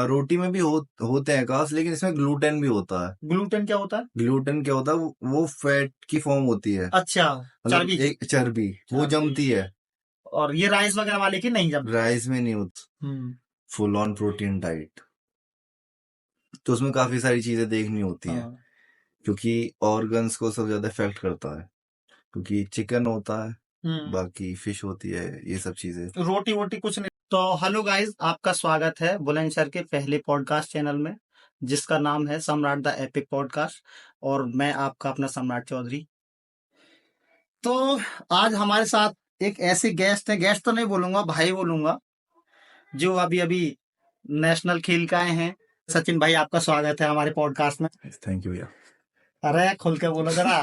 रोटी में भी होते हैं कार्ब्स, लेकिन इसमें ग्लूटेन भी होता है। ग्लूटेन क्या होता है? ग्लूटेन क्या होता है, वो फैट की फॉर्म होती है, अच्छा, मतलब चर्बी। एक चर्बी, वो चर्बी। जमती है। और ये राइस वगैरह वाले की नहीं जब? राइस में नहीं होती, फुल ऑन प्रोटीन डाइट। तो उसमें काफी सारी चीजें देखनी होती हैं, हाँ। क्योंकि ऑर्गन्स को सबसे ज्यादा इफेक्ट करता है, क्योंकि चिकन होता है, बाकी फिश होती है, ये सब चीजें। रोटी वोटी कुछ नहीं। तो हेलो गाइस, आपका स्वागत है बुलंदशहर के पहले पॉडकास्ट चैनल में, जिसका नाम है सम्राट द एपिक पॉडकास्ट, और मैं आपका अपना सम्राट चौधरी। तो आज हमारे साथ एक ऐसे गेस्ट है, गेस्ट तो नहीं बोलूंगा, भाई बोलूंगा, जो अभी अभी नेशनल खेल के आए हैं। सचिन भाई, आपका स्वागत है हमारे पॉडकास्ट में। थैंक यू भैया। अरे खुल के बोलो जरा।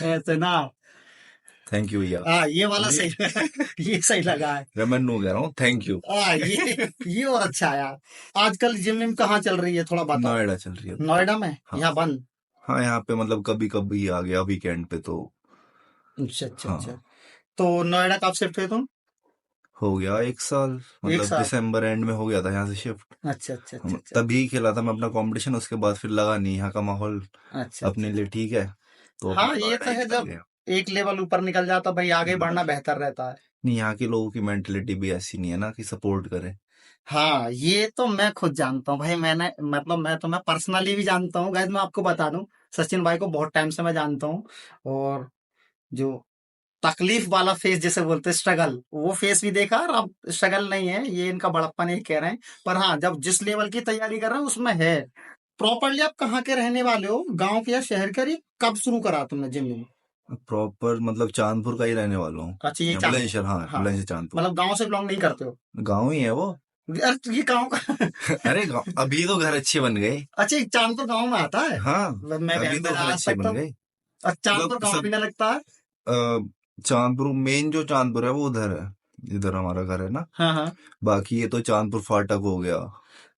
ऐसे ना। थैंक यू भैया। हाँ, ये वाला सही। ये सही लगा है। मैं नो कह रहा हूँ, थैंक यू। ये और अच्छा है यार। आजकल जिम विम कहाँ चल रही है, थोड़ा बताओ। नोएडा चल रही है। नोएडा में? हाँ। यहाँ बंद? हाँ, यहाँ पे मतलब कभी कभी आ गया वीकेंड पे तो। अच्छा अच्छा हाँ। अच्छा। तो नोएडा कब शिफ्ट हुए तुम? हो गया 1 साल, एक मतलब साल। दिसंबर एंड में हो गया था यहाँ से शिफ्ट। अच्छा अच्छा अच्छा अच्छा तभी खेला था मैं अपना कंपटीशन, उसके बाद फिर लगा नहीं यहाँ का माहौल अच्छा अपने अच्छा। लिए ठीक है, तो हाँ, अपना ये नोएडा तो ही है, निकल जब गया। एक लेवल ऊपर निकल जाता भाई, आगे बढ़ना बेहतर रहता है। नहीं, यहाँ के लोगों की मेंटेलिटी भी ऐसी नहीं है ना कि सपोर्ट करे। हाँ, ये तो मैं खुद जानता हूँ भाई। मैंने मतलब मैं पर्सनली भी जानता हूँ गाइस। मैं आपको बता दूं, सचिन भाई को बहुत टाइम से मैं जानता हूँ। और जो तकलीफ वाला फेस जिसे बोलते हैं, स्ट्रगल, वो फेस भी देखा। और अब स्ट्रगल नहीं है, ये इनका बड़प्पन नहीं कह रहे हैं। पर हाँ, जब जिस लेवल की तैयारी कर रहे हैं उसमें है। प्रॉपरली आप कहाँ के रहने वाले हो, गांव के या शहर के? और ये कब शुरू करा तुमने जिम में? प्रॉपर मतलब चांदपुर का ही रहने वाला हूँ। अच्छा, ये बुलंदशहर, हाँ हाँ, बुलंदशहर चांदपुर। मतलब गांव से बिलोंग नहीं करते हो? गाँव ही है वो। यार, तो ये गांव का। अरे अभी तो घर अच्छे बन गए। अच्छा, ये चांदपुर गांव में आता है? हाँ, मैं अभी तो घर आज अच्छे तक बन तो गए। चांदपुर मतलब गांव भी सब ना लगता है। चांदपुर मेन जो चांदपुर है वो उधर है, इधर हमारा घर है ना। हाँ हाँ। बाकी ये तो चांदपुर फाटक हो गया।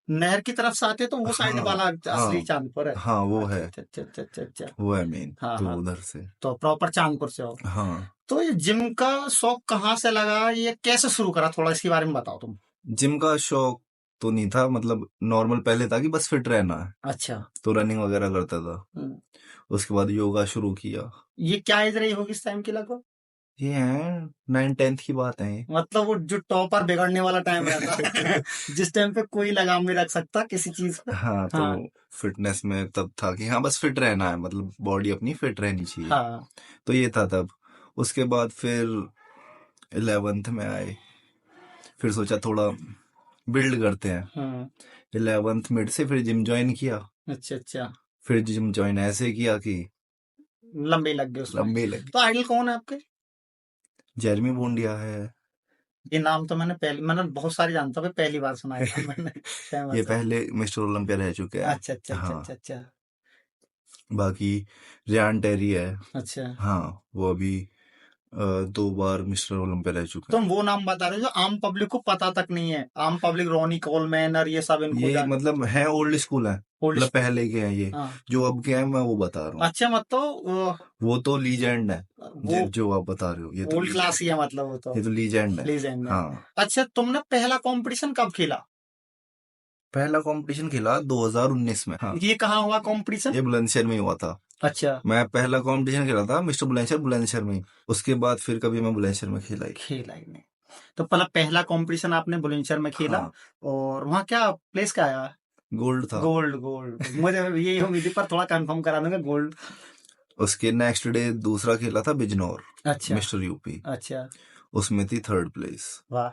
नहर की तरफ से आते तो वो साइड हाँ वाला असली हाँ चांदपुर है। हाँ, वो अच्छा है, अच्छा अच्छा अच्छा अच्छा अच्छा। वो है मेन, हाँ तो हाँ। उधर से। तो प्रॉपर चांदपुर से हो? हाँ। तो ये जिम का शौक कहाँ से लगा, ये कैसे शुरू करा, थोड़ा इसके बारे में बताओ तुम। जिम का शौक तो नहीं था, मतलब नॉर्मल पहले था कि बस फिट रहना है, अच्छा। तो रनिंग वगैरह करता था। हम्म। उसके बाद योगा शुरू किया। ये क्या एज रही होगी इस टाइम की लगभग? ये है 9th-10th की बात है ये। मतलब वो जो टॉपर बिगड़ने वाला टाइम रहता है। जिस टाइम पे कोई लगाम नहीं रख सकता किसी चीज पे। हाँ, तो हाँ फिटनेस में तब था कि हाँ बस फिट रहना है, मतलब बॉडी अपनी फिट रहनी चाहिए, हाँ। तो ये था तब। उसके बाद फिर 11th में आए, फिर सोचा थोड़ा बिल्ड करते हैं। हाँ। 11th मिड से फिर जिम ज्वाइन किया। अच्छा अच्छा। फिर जिम ज्वाइन ऐसे किया कि लंबे लग गए उसमें। लंबे लगे। तो आइडल कौन है आपके? जेरमी बूंडिया है। ये नाम तो मैंने बहुत सारे जानता हूँ, पहली बार सुना है नाम मैंने। ये फेमस है। पहले मिस्टर ओलंपिया रह चुके हैं। अच्छा अच्छा अच्छा हाँ, अच्छा अच्छा। बाकी रियान टेरी है। अच्छा। हाँ, वो अभी 2 बार मिस्टर ओलंपिया रह चुका तुम है। वो नाम बता रहे हो जो आम पब्लिक को पता तक नहीं है। आम पब्लिक रॉनी कोलमैन और ये सब इनको ये जान। मतलब है ओल्ड स्कूल है, ओल्ड मतलब स्कूल। पहले के हैं ये। हाँ। जो अब के हैं मैं वो बता रहा हूँ। अच्छा, मतलब वो तो लीजेंड है। वो जो आप बता रहे हो ये तो ओल्ड क्लास ही लीजेंड है, है। मतलब वो तो ये तो लीजेंड है। लीजेंड है। हाँ। अच्छा, तुमने पहला कंपटीशन कब खेला? पहला कंपटीशन खेला 2019 में। हाँ, ये कहाँ हुआ कंपटीशन? ये बुलंदशहर में ही हुआ था। अच्छा। मैं पहला कंपटीशन खेला था मिस्टर बुलंदशहर, बुलंदशहर में ही। उसके बाद फिर कभी मैं बुलंदशहर में खेला ही। खेला ही नहीं। तो पहला कंपटीशन आपने बुलंदशहर में खेला। हाँ, और वहाँ क्या प्लेस क्या आया? गोल्ड था। Gold gold. मुझे यही उम्मीद थी, पर थोड़ा कंफर्म करा दूंगा, गोल्ड। उसके नेक्स्ट डे दूसरा खेला था बिजनौर, अच्छा मिस्टर यूपी। अच्छा। उसमें थी 3rd प्लेस। वाह।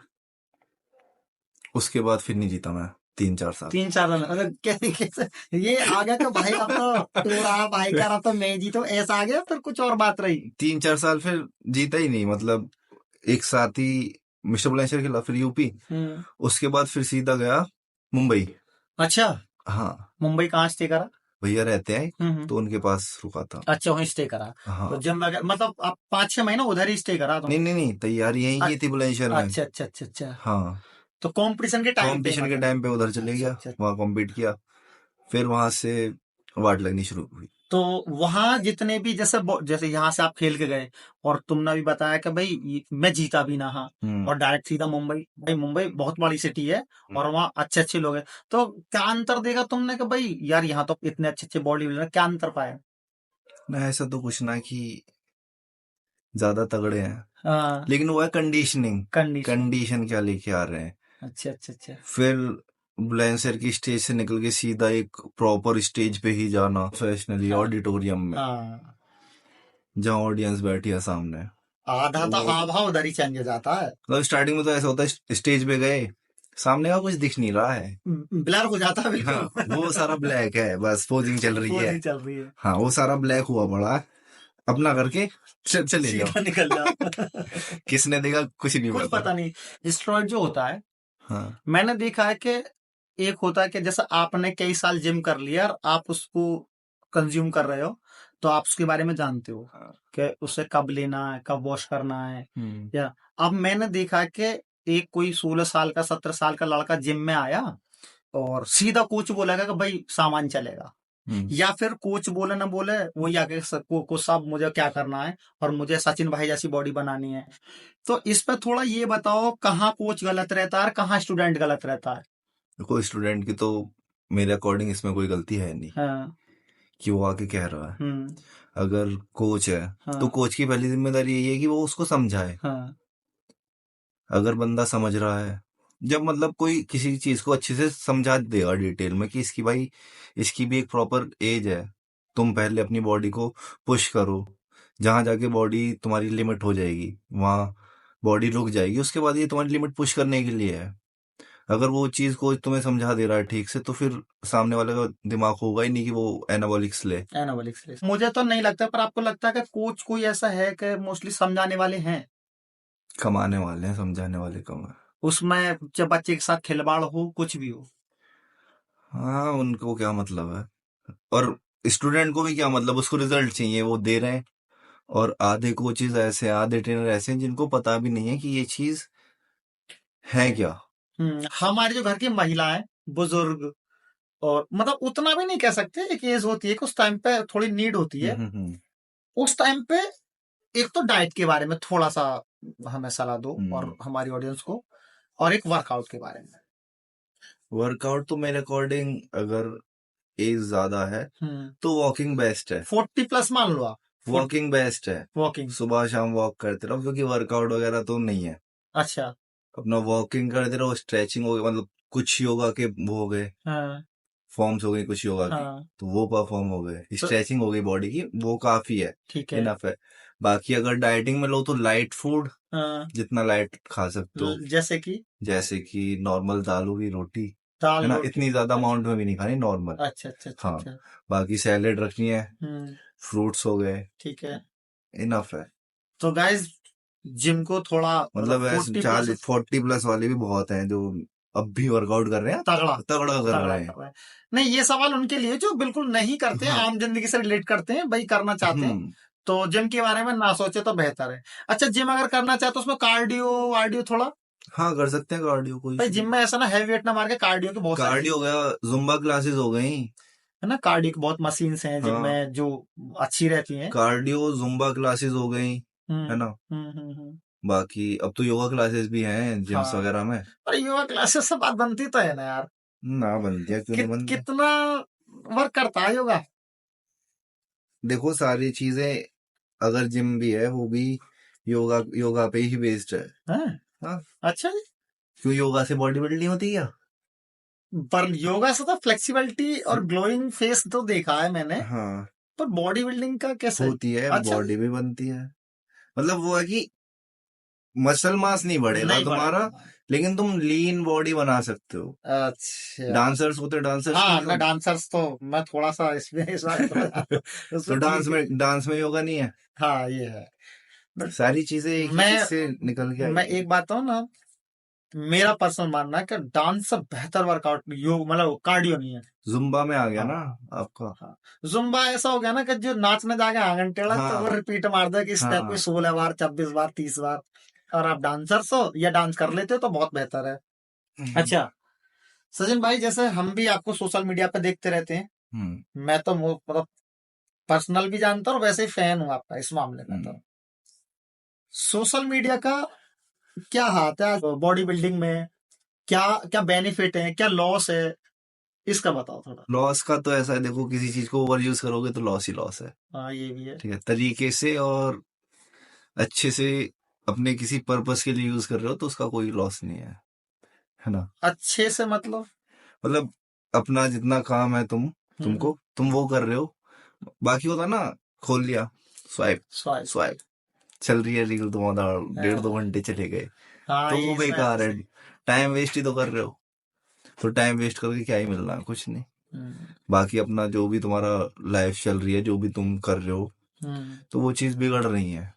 उसके बाद फिर नहीं जीता मैं 3-4 साल। 3 4 रन, मतलब कैसे कैसे ये आ गया तो भाई, अब तो तू रहा भाई का रहा तो मैं जीतू, ऐसा आ गया, फिर कुछ और बात रही? 3-4 साल फिर जीता ही नहीं, मतलब एक साथ ही मिस्टर बुलंदशहर खेला, फिर यूपी। उसके बाद फिर सीधा गया मुंबई। अच्छा, हाँ, मुंबई कहाँ स्टे करा? भैया रहते हैं तो उनके पास रुका था। अच्छा, वहीं स्टे करा। हाँ। तो जब मतलब आप 5 6 महीना उधर ही स्टे करा नहीं तुमने? नहीं नहीं, तैयारी यहीं की थी बुलंदशहर में। अच्छा अच्छा अच्छा अच्छा। हाँ, तो कंपटीशन के टाइम पे कंपटीशन के मतलब? टाइम पे उधर चले अच्छा गया, अच्छा। वहाँ कॉम्पीट किया। फिर वहां से वाट लगनी शुरू हुई। तो वहां जितने भी जैसे यहाँ से आप खेल के गए और तुमने भी बताया कि भाई मैं जीता भी ना, हाँ, और डायरेक्ट सीधा मुंबई। भाई मुंबई बहुत बड़ी सिटी है और वहाँ अच्छे अच्छे लोग हैं, तो क्या अंतर देखा तुमने कि भाई यार यहाँ तो इतने अच्छे अच्छे बॉडी बिल्डर, क्या अंतर पाया? ना ऐसा तो कुछ ना कि ज्यादा तगड़े हैं, हाँ, लेकिन वो है कंडीशनिंग। कंडीशन। कंडीशन क्या लेके आ रहे हैं। अच्छा अच्छा अच्छा। फिर बुलंदशहर की स्टेज से निकल के सीधा एक प्रॉपर स्टेज पे ही जाना, प्रोफेशनली हाँ ऑडिटोरियम में, हाँ, जहाँ ऑडियंस बैठी है सामने। आधा तो वो आभा उधर ही चेंज हो जाता है, मतलब स्टार्टिंग में तो ऐसा होता है, स्टेज पे गए, सामने का कुछ दिख नहीं रहा है। ब्लर हो जाता है हाँ, बिल्कुल। वो सारा ब्लैक है, बस पोजिंग चल रही है। पोजिंग चल रही है, हाँ, वो सारा ब्लैक हुआ पड़ा है, अपना करके चले जाओ। सीधा निकल जाओ। किसने देखा कुछ नहीं कुछ पता। पता नहीं। स्टेरॉइड जो होता है, हाँ। मैंने देखा है कि एक होता है कि जैसे आपने कई साल जिम कर लिया और आप उसको कंज्यूम कर रहे हो, तो आप उसके बारे में जानते हो हाँ। कि उसे कब लेना है, कब वॉश करना है। या अब मैंने देखा कि एक कोई 16 साल का 17 साल का लड़का जिम में आया और सीधा कोच बोलेगा कि भाई सामान चलेगा, या फिर कोच बोले ना बोले वही आके को सब मुझे क्या करना है और मुझे सचिन भाई जैसी बॉडी बनानी है। तो इस पे थोड़ा ये बताओ, कहाँ कोच गलत रहता है और कहाँ स्टूडेंट गलत रहता है? देखो, स्टूडेंट की तो मेरे अकॉर्डिंग इसमें कोई गलती है नहीं हाँ। कि वो आके कह रहा है। हम्म। अगर कोच है तो हाँ कोच की पहली जिम्मेदारी यही है कि वो उसको समझाए। हाँ। अगर बंदा समझ रहा है, जब मतलब कोई किसी चीज को अच्छे से समझा देगा डिटेल में कि इसकी भाई, इसकी भी एक प्रॉपर एज है, तुम पहले अपनी बॉडी को पुश करो, जहां जाके बॉडी तुम्हारी लिमिट हो जाएगी वहां बॉडी रुक जाएगी, उसके बाद ये तुम्हारी लिमिट पुश करने के लिए है। अगर वो चीज को तुम्हें समझा दे रहा है ठीक से, तो फिर सामने वाले का दिमाग होगा ही नहीं कि वो एनाबॉलिक्स ले। एनाबॉलिक स्लेज मुझे तो नहीं लगता, पर आपको लगता है कि कोच कोई ऐसा है कि मोस्टली समझाने वाले हैं कमाने वाले हैं, समझाने वाले कम है। उसमें, जब बच्चे के साथ खिलवाड़ हो कुछ भी हो? हाँ, उनको क्या मतलब है, और स्टूडेंट को भी क्या मतलब, उसको रिजल्ट चाहिए, वो दे रहे हैं। और आधे कोचेज ऐसे हैं, आधे ट्रेनर ऐसे हैं जिनको पता भी नहीं है कि ये चीज है क्या। हमारे जो घर की महिलाएं, बुजुर्ग, और मतलब उतना भी नहीं कह सकते, एक एज होती है कि उस टाइम पे थोड़ी नीड होती है, उस टाइम पे एक तो डाइट के बारे में थोड़ा सा हमें सलाह दो और हमारी ऑडियंस को, और एक वर्कआउट के बारे में। वर्कआउट तो मेरे अकॉर्डिंग, अगर एज ज्यादा है तो वॉकिंग बेस्ट है। 40+ मान लो आप। वॉकिंग बेस्ट है, वॉकिंग। सुबह शाम वॉक करते रहो, क्योंकि वर्कआउट वगैरह तो नहीं है। अच्छा। अपना वॉकिंग करते रहो, स्ट्रेचिंग हो गई, मतलब कुछ योगा के वो हो गए, हाँ फॉर्म्स हो गई कुछ योगा की, हाँ। तो वो परफॉर्म हो गए, तो स्ट्रेचिंग हो गई बॉडी की, वो काफी है, ठीक है। इनफ है। बाकी अगर डाइटिंग में लो तो लाइट फूड, हाँ, जितना लाइट खा सकते हो, जैसे कि नॉर्मल दालों की रोटी, दाल है ना, रोटी। इतनी ज्यादा अच्छा अमाउंट में भी नहीं खानी, नॉर्मल। अच्छा अच्छा अच्छा हाँ, अच्छा। बाकी सैलेड रखनी है, हम्म। फ्रूट्स हो गए, ठीक है। इनफ है। तो गाइस, जिम को थोड़ा मतलब मतलब ऐसे 40+ 40+ वाले भी बहुत हैं जो अब भी वर्कआउट कर रहे हैं, तगड़ा तगड़ा कर तगड़ा रहे कर हैं। रहा है। नहीं, ये सवाल उनके लिए जो बिल्कुल नहीं करते हैं, हाँ। आम जिंदगी से रिलेट करते हैं, भाई करना चाहते हैं, हम्म। तो जिम के बारे में ना सोचे तो बेहतर है। अच्छा, जिम अगर करना चाहते तो उसमें कार्डियो वार्डियो थोड़ा, हाँ, कर सकते हैं कार्डियो, कोई भाई इशू जिम नहीं। में ऐसा ना हैवी वेट ना मार के, कार्डियो के बहुत सारी, कार्डियो हो गया, जुम्बा क्लासेस हो गई। है ना, कार्डियो की बहुत मशीन्स हैं जिम हाँ, में जो अच्छी रहती हैं। कार्डियो जुम्बा क्लासेस हो गई, है हम्म ना। हम्म। बाकी अब तो योगा क्लासेस भी हैं जिम्स हाँ, वगैरह में। पर योगा क्लासेस से बात बनती तो है ना यार, ना बनती है, क्यों नहीं बनती। कितना वर्क करता है योगा? देखो, सारी चीजें, अगर जिम भी है वो भी योगा योगा पे ही बेस्ड है। हैं? हाँ, अच्छा जी। क्यों, योगा से बॉडी बिल्डिंग होती है क्या। पर योगा से तो फ्लेक्सिबिलिटी और ग्लोइंग फेस तो देखा है मैंने, हाँ, पर बॉडी बिल्डिंग का कैसे? होती है, अच्छा जी। बॉडी भी बनती है। मतलब वो है कि मसल मास नहीं बढ़ेगा नहीं तुम्हारा, बढ़ेगा। लेकिन तुम लीन बॉडी बना सकते हो। अच्छा। डांसर्स होते हैं, डांसर्स हाँ नहीं ना, हो। डांसर्स तो मैं थोड़ा सा इसमें इस बात को तो उसमें ठीक है। डांस में योगा नहीं है। हाँ ये है। बट सारी चीजें एक ही चीज से निकल के आई मैं है। एक बात कहूँ ना, मेरा पर्सनल मानना है कि डांस से बेहतर वर्कआउट योग मतलब कार्डियो नहीं है। जुम्बा में आ गया ना हाँ आपका। हाँ। जुम्बा ऐसा हो गया ना कि जो नाचने जाके आंगन टेढ़ा तो वो हाँ रिपीट मार दे कि स्टेप पे हाँ। 16 बार, 26 बार, 30 बार। और आप डांसर्स हो या डांस कर लेते हो तो बहुत बेहतर है। अच्छा सचिन भाई, जैसे हम भी आपको सोशल मीडिया पे देखते रहते हैं, हम्म। मैं तो मतलब पर्सनल भी जानता हूँ और वैसे ही फैन हूँ आपका इस मामले में। तो सोशल मीडिया का क्या हाथ है बॉडी बिल्डिंग में? क्या क्या बेनिफिट है, क्या लॉस है, इसका बताओ थोड़ा। लॉस का तो ऐसा है, देखो किसी चीज को ओवर यूज करोगे तो लॉस ही लॉस है। हाँ ये भी है। ठीक है, तरीके से और अच्छे से अपने किसी पर्पस के लिए यूज कर रहे हो तो उसका कोई लॉस नहीं है ना। अच्छे से मतलब? मतलब अपना जितना काम है हम्म। तुम वो कर रहे हो, बाकी होता ना, खोल लिया, स्वाइप स्वाइप। स्वाइप, चल रही है रील, तुम्हारा 1.5-2 घंटे चले गए, हाँ तो ये वो इसमें तो बेकार है। सही। टाइम वेस्ट ही तो कर रहे हो, तो टाइम वेस्ट करके क्या ही मिलना है, कुछ नहीं। हम्म। बाकी अपना जो भी तुम्हारा लाइफ चल रही है, जो भी तुम कर रहे हो, हम्म। तो वो चीज बिगड़ रही है।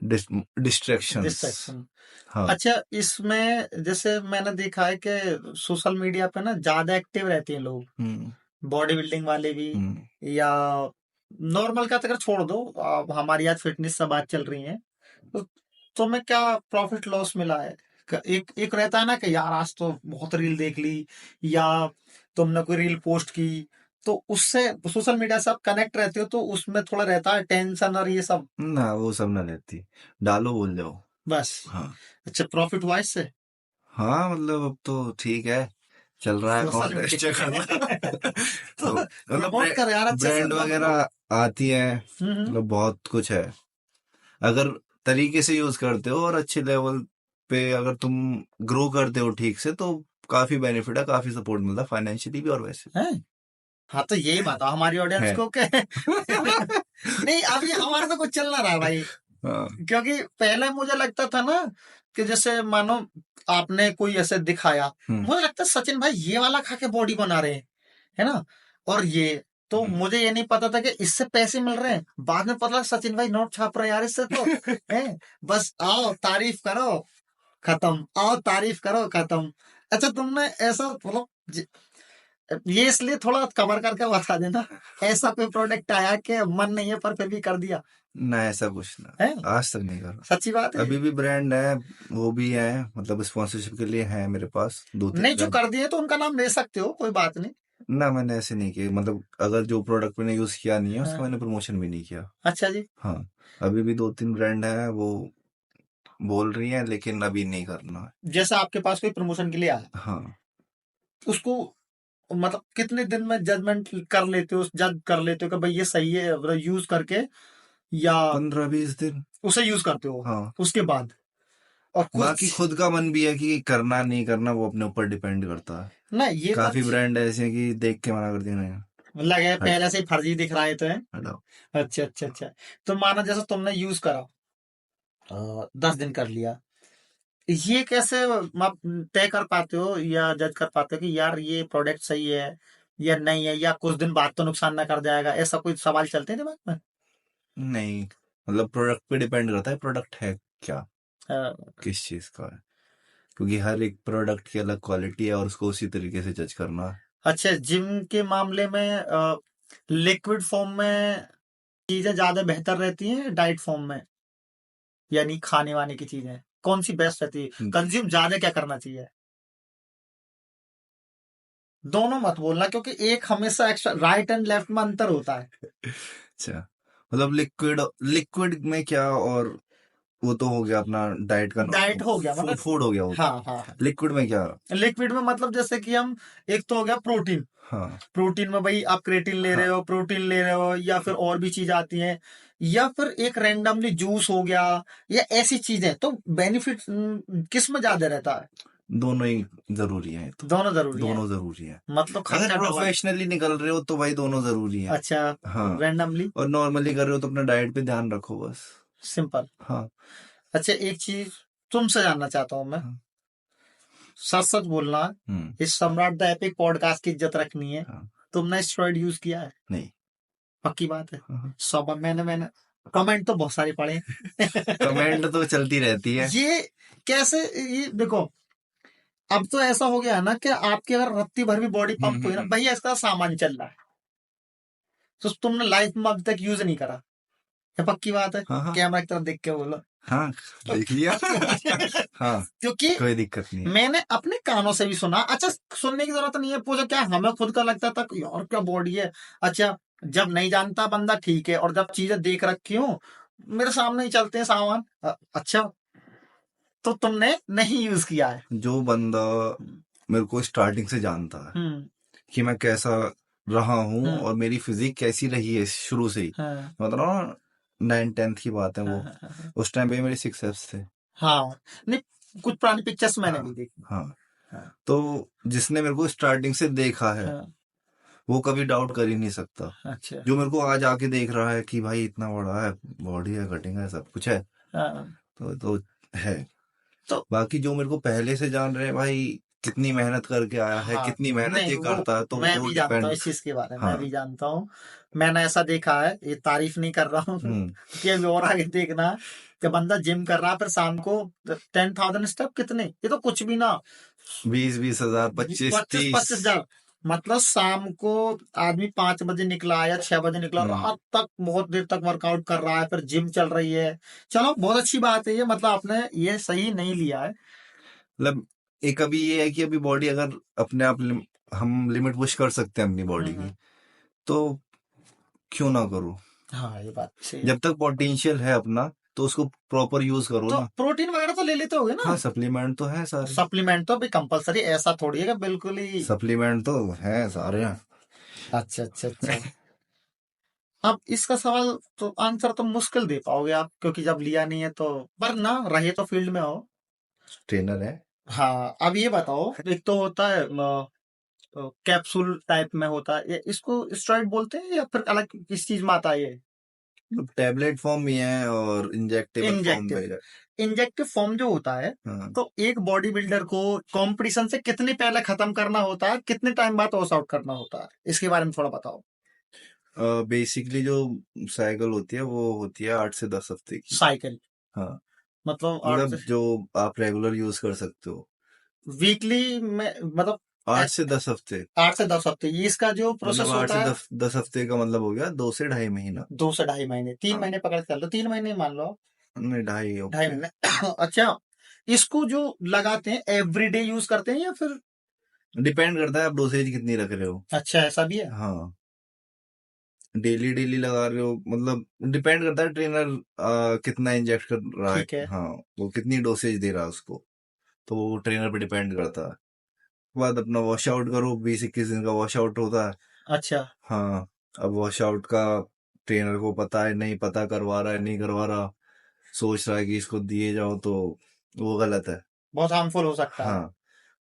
डिस्ट्रैक्शंस। डिस्ट्रैक्शन। हाँ। अच्छा, इसमें जैसे मैंने देखा है कि सोशल मीडिया पे ना ज्यादा एक्टिव रहते हैं लोग, हम्म। बॉडी बिल्डिंग वाले भी, हम्म। या नॉर्मल का तो अगर छोड़ दो, अब हमारी आज फिटनेस से बात चल रही है, तो तुम्हें क्या प्रॉफिट लॉस मिला है? एक एक रहता है ना कि यार आज तो बहुत रील देख ली, या तुमने कोई रील पोस्ट की, तो उससे सोशल मीडिया से आप कनेक्ट रहते हो, तो उसमें थोड़ा रहता है टेंशन और ये सब। ना वो सब ना रहती, डालो बोल जाओ। बस। हाँ। अच्छा, प्रॉफिट वाइज से हाँ मतलब अब तो ठीक है, चल रहा है सोशल कॉन्टेस्ट करना। मीडिया तो तो मतलब प्रमोट कर यार अच्छे से ब्रांड वगैरह आती है, हम्म। मतलब बहुत कुछ है। अगर तरीके से यूज करते हो और अच्छे लेवल पे अगर तुम ग्रो करते हो ठीक से, तो काफी बेनिफिट है, काफी सपोर्ट मिलता है फाइनेंशियली भी और वैसे है। हाँ तो यही बताओ हमारी ऑडियंस है। को के नहीं अभी हमारा तो कुछ चल ना रहा है भाई। हाँ। क्योंकि पहले मुझे लगता था ना कि जैसे मानो आपने कोई ऐसे दिखाया, मुझे लगता है सचिन भाई ये वाला खा के बॉडी बना रहे हैं, है ना, और ये तो मुझे ये नहीं पता था कि इससे पैसे मिल रहे हैं। बाद में पता लगा सचिन भाई नोट छाप रहे हैं यार इससे तो है। बस आओ तारीफ करो खत्म, आओ तारीफ करो खत्म। अच्छा तुमने ऐसा मतलब ये इसलिए थोड़ा कवर करके बता देना, ऐसा कोई प्रोडक्ट आया कि मन नहीं है पर फिर भी कर दिया ना ऐसा कुछ ना, है? आज तक नहीं करा। सच्ची बात है। अभी भी ब्रांड है, वो भी है, मतलब स्पॉन्सरशिप के लिए है मेरे पास 2-3 नहीं जो ब्रांड। कर दिए तो उनका नाम ले सकते हो, कोई बात नहीं। ना मैंने ऐसे नहीं किया, मतलब अगर जो प्रोडक्ट मैंने यूज किया नहीं है उसका हाँ। मैंने प्रमोशन भी नहीं किया। अच्छा जी। हाँ। अभी भी 2-3 ब्रांड है, वो बोल रही है, लेकिन अभी नहीं करना है। जैसा आपके पास कोई प्रमोशन के लिए आया, हाँ। उसको मतलब कितने दिन में जजमेंट कर लेते हो, जज कर लेते हो कि भाई ये सही है मतलब यूज करके, या 15-20 दिन। उसे यूज करते हो हाँ। उसके बाद? और बाकी कुछ खुद का मन भी है कि करना नहीं करना, वो अपने ऊपर डिपेंड करता है। ना, ये तो काफी अच्छी ब्रांड ऐसे हैं कि देख के मना कर दिया नहीं। लगे, हट, पहले से ही फर्जी दिख रहा है तो है। हटाओ। अच्छा अच्छा अच्छा। तो माना जैसे तुमने यूज करा, 10 दिन कर लिया, ये कैसे आप तय कर पाते हो या जज कर पाते हो कि यार ये प्रोडक्ट सही है या नहीं है, या कुछ दिन बाद तो नुकसान ना कर जाएगा, ऐसा कोई सवाल चलते हैं दिमाग में? नहीं, मतलब प्रोडक्ट पे डिपेंड करता है, प्रोडक्ट है क्या, अ, किस चीज का है, क्योंकि हर एक प्रोडक्ट की अलग क्वालिटी है और उसको उसी तरीके से जज करना। अच्छा, जिम के मामले में लिक्विड फॉर्म में चीजें ज्यादा बेहतर रहती हैं डाइट फॉर्म में, यानी खाने वाने की चीजें कौन सी बेस्ट रहती है, कंज्यूम ज्यादा क्या करना चाहिए? दोनों मत बोलना क्योंकि एक हमेशा एक्स्ट्रा, राइट एंड लेफ्ट में अंतर होता है। अच्छा, मतलब लिक्विड लिक्विड में क्या, और वो तो हो गया अपना डाइट का, डाइट हो गया फूड मतलब। फूड हो गया वो। हाँ हाँ हाँ। लिक्विड में क्या। लिक्विड में मतलब जैसे कि हम, एक तो हो गया प्रोटीन, हाँ। प्रोटीन में भाई आप क्रेटिन ले रहे हाँ। हो, प्रोटीन ले रहे हो, या फिर और भी चीज आती हैं, या फिर एक रैंडमली जूस हो गया, या ऐसी चीजें, तो बेनिफिट किस में ज्यादा रहता है? दोनों ही जरूरी है, तो दोनों जरूरी है, दोनों जरूरी है। मतलब अगर खर्चा डबल। प्रोफेशनली निकल रहे हो तो भाई दोनों जरूरी है। अच्छा। हाँ। रैंडमली और नॉर्मली कर रहे हो तो अपना डाइट पे ध्यान रखो बस। सिंपल। हाँ। अच्छा एक चीज तुमसे जानना चाहता हूँ मैं, हाँ। सच सच बोलना, हम्म। इस सम्राट द एपिक पॉडकास्ट की इज्जत रखनी है। हाँ। तुमने स्टेरॉइड यूज किया है? नहीं। पक्की बात है? हाँ। सब मैंने कमेंट तो बहुत सारे पढ़े कमेंट तो चलती रहती है। ये कैसे, ये देखो, अब तो ऐसा हो गया है ना कि आपकी अगर रत्ती भर भी बॉडी हम्म। पंप हुई ना, भैया इसका सामान चल रहा है, तो तुमने लाइफ में अभी तक यूज नहीं करा, ये पक्की बात है? हाँ। हाँ। कैमरा की तरफ देख के बोलो। हाँ, देख लिया। हाँ, क्योंकि कोई दिक्कत नहीं है। मैंने अपने कानों से भी सुना। अच्छा, सुनने की जरूरत नहीं है, पूछो क्या हमें खुद का लगता था कि यार क्या बॉडी है। अच्छा, जब नहीं जानता बंदा ठीक है, और जब चीजें देख रखी हूँ, मेरे सामने ही चलते हैं सामान, अच्छा, तो तुमने नहीं यूज किया है। जो बंदा मेरे को स्टार्टिंग से जानता है हम्म। कि मैं कैसा रहा हूँ हम्म। और मेरी फिजिक कैसी रही है शुरू से ही, हाँ। मैं बता रहा हूँ, 9th 10th की बात है हाँ। वो। हाँ। हाँ। उस टाइम पे मेरे 6 एप्स थे। हाँ, नहीं, कुछ पुरानी पिक्चर्स मैंने भी हाँ देखी। हाँ। हाँ। तो जिसने मेरे को स्टार्टिंग से देखा है हाँ। वो कभी डाउट कर ही नहीं सकता। अच्छा। जो मेरे को आज आके देख रहा है कि भाई इतना बड़ा है, बॉडी है, कटिंग है, सब कुछ है, हाँ। तो है। तो बाकी जो मेरे को पहले से जान रहे हैं भाई, कितनी मेहनत करके आया है, हाँ, कितनी मेहनत नहीं, ये वो करता है, तो मैं वो भी जानता हूँ, डिपेंड। इस चीज के बारे में मैं हाँ। भी जानता हूँ। मैंने ऐसा देखा है, ये तारीफ नहीं कर रहा हूँ हम्म। कि अभी और आगे देखना, कि बंदा जिम कर रहा है फिर शाम को 10,000 स्टेप, कितने, ये तो कुछ भी ना, 20-20 हजार, 25-30। 25-25 हजार, मतलब शाम को आदमी 5 बजे निकला या 6 बजे निकला, हम्म। रात तक बहुत देर तक वर्कआउट कर रहा है, फिर जिम चल रही है। चलो, बहुत अच्छी बात है ये, मतलब आपने ये सही नहीं लिया है। मतलब एक अभी ये है कि अभी बॉडी अगर अपने आप हम लिमिट पुश कर सकते हैं अपनी बॉडी की, हम्म। तो क्यों ना करो। हाँ, ये बात सही है। जब तक पोटेंशियल है अपना, तो उसको प्रॉपर यूज करो तो ना। प्रोटीन वगैरह तो ले लेते होगे ना? हाँ, सप्लीमेंट तो है सारे। सप्लीमेंट तो भी कंपलसरी, ऐसा थोड़ी है कि बिल्कुल ही। सप्लीमेंट तो है सारे। अच्छा, अच्छा, अच्छा। अब इसका सवाल तो आंसर तो मुश्किल दे पाओगे आप, क्योंकि जब लिया नहीं है तो, पर ना रहे तो फील्ड में हो। ट्रेनर है। हाँ, अब ये बताओ, एक तो होता है कैप्सूल टाइप में होता है, ये इसको स्टेरॉइड बोलते हैं या फिर अलग किस चीज में आता है ये? टैबलेट फॉर्म में है और इंजेक्टेबल फॉर्म इंजेक्टिव। में है। इंजेक्टिव फॉर्म जो होता है, हाँ। तो एक बॉडी बिल्डर को कंपटीशन से कितने पहले खत्म करना होता है, कितने टाइम बाद वॉश आउट करना होता है, इसके बारे में थोड़ा बताओ। बेसिकली जो साइकिल होती है वो होती है 8 से 10 हफ्ते की। साइकिल, हाँ। मतलब आठ मतलब से जो आप रेगुलर यूज कर सकते हो। वीकली में, मतलब 8 से 10 हफ्ते। 8 से 10 हफ्ते, ये इसका जो मतलब प्रोसेस आठ होता से है। दस दस हफ्ते का मतलब हो गया 2 से ढाई महीना। 2 से ढाई महीने, तीन हाँ। महीने पकड़ के चल लो, 3 महीने ही मान लो। नहीं, ढाई ढाई ओके। महीने अच्छा, इसको जो लगाते हैं एवरीडे यूज करते हैं या फिर? डिपेंड करता है आप डोसेज कितनी रख रहे हो। अच्छा, ऐसा भी है। हाँ। डेली डेली लगा रहे हो, मतलब डिपेंड करता है ट्रेनर कितना इंजेक्ट कर रहा है। ठीक है। हाँ। वो कितनी डोसेज दे रहा है उसको, तो वो ट्रेनर पे डिपेंड करता है। बाद अपना वॉश आउट करो, 20-21 दिन का वॉश आउट होता है। अच्छा। हाँ। अब वॉश आउट का ट्रेनर को पता है नहीं पता, करवा रहा है नहीं करवा रहा, सोच रहा है कि इसको दिए जाओ, तो वो गलत है। बहुत हार्मफुल हो सकता है। हाँ।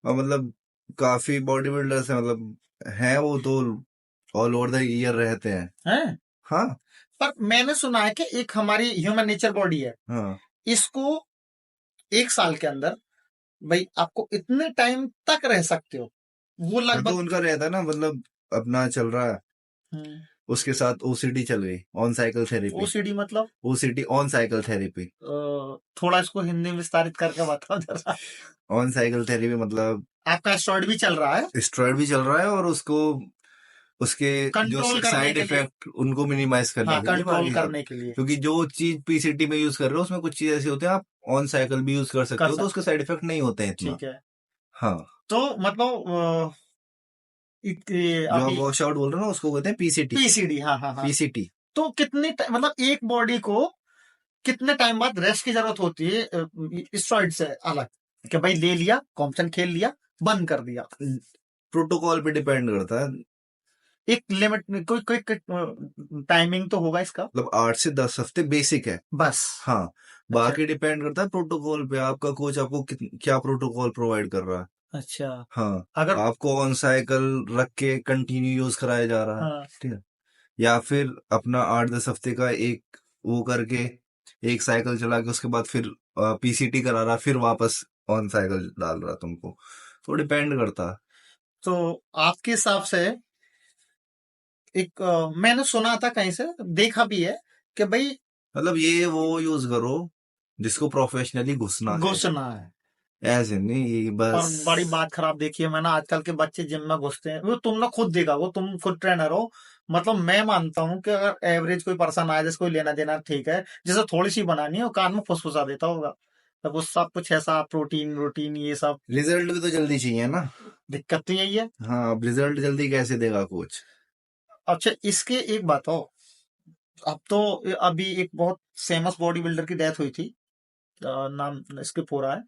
और मतलब काफी बॉडी बिल्डर्स है, मतलब हैं वो तो ऑल ओवर द ईयर रहते हैं। हैं? हाँ। पर मैंने सुना है कि एक हमारी ह्यूमन नेचर बॉडी है, हाँ। इसको 1 साल के अंदर, भाई आपको इतने टाइम तक रह सकते हो, वो हाँ, तो लगभग। उनका रहता है ना, मतलब अपना चल रहा है, हम्म। उसके साथ ओसीडी चल गई, ऑन साइकिल थेरेपी। ओसीडी मतलब? OCD on cycle therapy. थोड़ा इसको हिंदी में विस्तारित करके बताओ जरा। ऑन साइकिल थेरेपी मतलब आपका स्टॉइड भी चल रहा है स्टेरॉइड भी चल रहा है, और उसको उसके जो कंट्रोल करने साइड के लिए? इफेक्ट उनको मिनिमाइज करने हाँ, के लिए कंट्रोल बाकी सब। करने के लिए। क्योंकि जो चीज पीसीटी में यूज कर रहे हो उसमें कुछ चीज ऐसी होती है, आप ऑन साइकिल भी यूज कर सकते कर हो, तो सकते। उसके साइड इफेक्ट नहीं होते हैं इतना। ठीक है। हाँ। तो मतलब जो आप अभी वॉश आउट बोल रहे हो ना उसको कहते हैं पीसीटी। पीसीडी, हाँ, हाँ, हाँ। पीसीटी। तो मतलब एक बॉडी को कितने टाइम बाद रेस्ट की जरूरत होती है स्टेरॉइड से अलग, कि भाई ले लिया, कॉम्पिटिशन खेल लिया, बंद कर दिया? प्रोटोकॉल पे डिपेंड करता है। एक लिमिट, कोई टाइमिंग तो होगा इसका? मतलब 8 से 10 हफ्ते बेसिक है। बस। हाँ। अच्छा। बाकी डिपेंड करता है प्रोटोकॉल पे, आपका कोच आपको क्या प्रोटोकॉल प्रोवाइड कर रहा है। अच्छा। हाँ। अगर आपको ऑन साइकिल रख के कंटिन्यू यूज कराया जा रहा है, हाँ। ठीक है, या फिर अपना 8-10 हफ्ते का एक वो करके, एक साइकिल चला के उसके बाद फिर पीसीटी करा रहा, फिर वापस ऑन साइकिल डाल रहा तुमको, तो डिपेंड करता है। तो आपके हिसाब से, एक मैंने सुना था कहीं से, देखा भी है, कि भाई मतलब ये वो यूज करो जिसको प्रोफेशनली घुसना है, घुसना है। ऐसे नहीं ये और बस। बड़ी बात खराब देखी है मैंने, आजकल के बच्चे जिम में घुसते हैं, वो तुमने खुद देखा, वो तुम खुद ट्रेनर हो, मतलब मैं मानता हूँ कि अगर एवरेज कोई पर्सन आए जिसको लेना देना ठीक है, जिसे थोड़ी सी बनानी है, वो कान में फुसफुसा देता होगा, तब वो सब कुछ ऐसा प्रोटीन रोटीन ये सब, रिजल्ट भी तो जल्दी चाहिए ना। दिक्कत तो यही है। हाँ, अब रिजल्ट जल्दी कैसे देगा कोच। अच्छा, इसके एक बात हो, अब तो अभी एक बहुत फेमस बॉडी बिल्डर की डेथ हुई थी, नाम स्किप हो रहा है,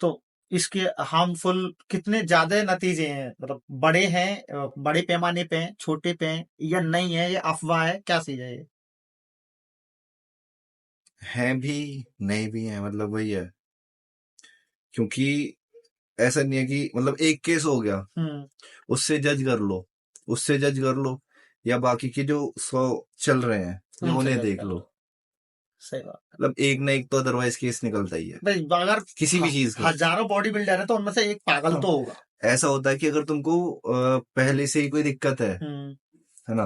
तो इसके हार्मफुल कितने ज्यादा नतीजे हैं, मतलब बड़े हैं, बड़े पैमाने पे हैं, छोटे पे हैं, या नहीं है, या अफवाह है, क्या चीज है ये? है भी, नहीं भी है, मतलब वही है। क्योंकि ऐसा नहीं है कि मतलब एक केस हो गया, हम्म। उससे जज कर लो, उससे जज कर लो, या बाकी के जो 100 चल रहे हैं जो उनसे उन्हें जज देख कर लो। लो। सही बात। मतलब एक ना एक तो अदरवाइज केस निकलता ही है भाई अगर किसी भी चीज का। हजारों बॉडी बिल्डर है तो उनमें से एक पागल हाँ, तो होगा। ऐसा होता है कि अगर तुमको पहले से ही कोई दिक्कत हम्म। है ना,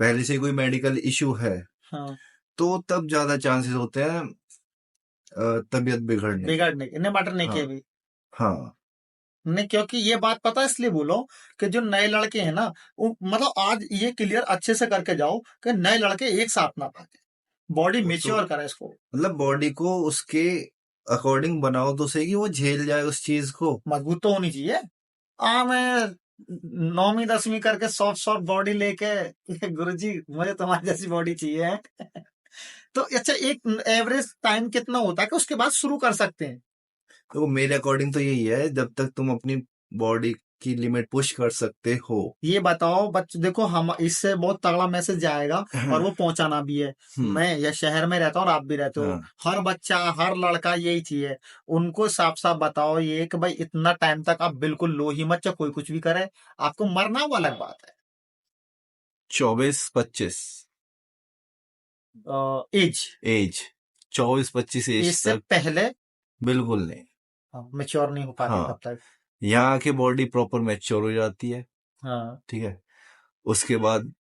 पहले से ही कोई मेडिकल इशू है, हाँ। तो तब ज्यादा चांसेस होते हैं तबीयत बिगड़ने के। बिगड़ने के, निपटने हाँ। के भी। हाँ। नहीं, क्योंकि ये बात पता है इसलिए बोलो कि जो नए लड़के हैं ना, वो मतलब आज ये क्लियर अच्छे से करके जाओ कि नए लड़के एक साथ ना भागे, बॉडी वो तो मेच्योर करे इसको। मतलब बॉडी को उसके अकॉर्डिंग बनाओ तो सही कि वो झेल जाए उस चीज को। मजबूत तो होनी चाहिए। मैं 9वीं 10वीं करके सॉफ्ट सॉफ्ट बॉडी लेके गुरुजी मुझे तुम्हारी जैसी बॉडी चाहिए। तो अच्छा, एक एवरेज टाइम कितना होता है कि उसके बाद शुरू कर सकते हैं? तो मेरे अकॉर्डिंग तो यही है, जब तक तुम अपनी बॉडी की लिमिट पुश कर सकते हो। ये बताओ बच्चे, देखो हम इससे बहुत तगड़ा मैसेज जाएगा और वो पहुंचाना भी है। हम्म। मैं या शहर में रहता हूँ और आप भी रहते हो, हाँ। हर बच्चा हर लड़का यही चाहिए। उनको साफ साफ बताओ ये कि भाई इतना टाइम तक आप बिल्कुल लो ही मत, चाहे कोई कुछ भी करे, आपको मरना वो अलग बात 24-25 है। एज, एज, 24-25 एज इससे तक पहले बिल्कुल नहीं। मेच्योर नहीं हो पाती तब हाँ, तक। यहाँ की बॉडी प्रॉपर मैच्योर हो जाती है। हाँ। ठीक है। उसके बाद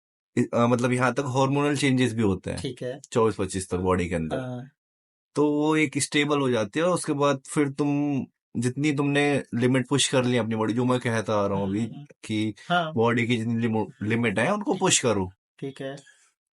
मतलब यहाँ तक हार्मोनल चेंजेस भी होते हैं ठीक है। 24-25 तक बॉडी के अंदर। हाँ। तो वो एक स्टेबल हो जाती है, और उसके बाद फिर तुम जितनी तुमने लिमिट पुश कर ली अपनी बॉडी, जो मैं कहता आ रहा हूँ अभी कि हाँ। बॉडी की जितनी लिमिट है उनको ठीक। पुश करो। ठीक है।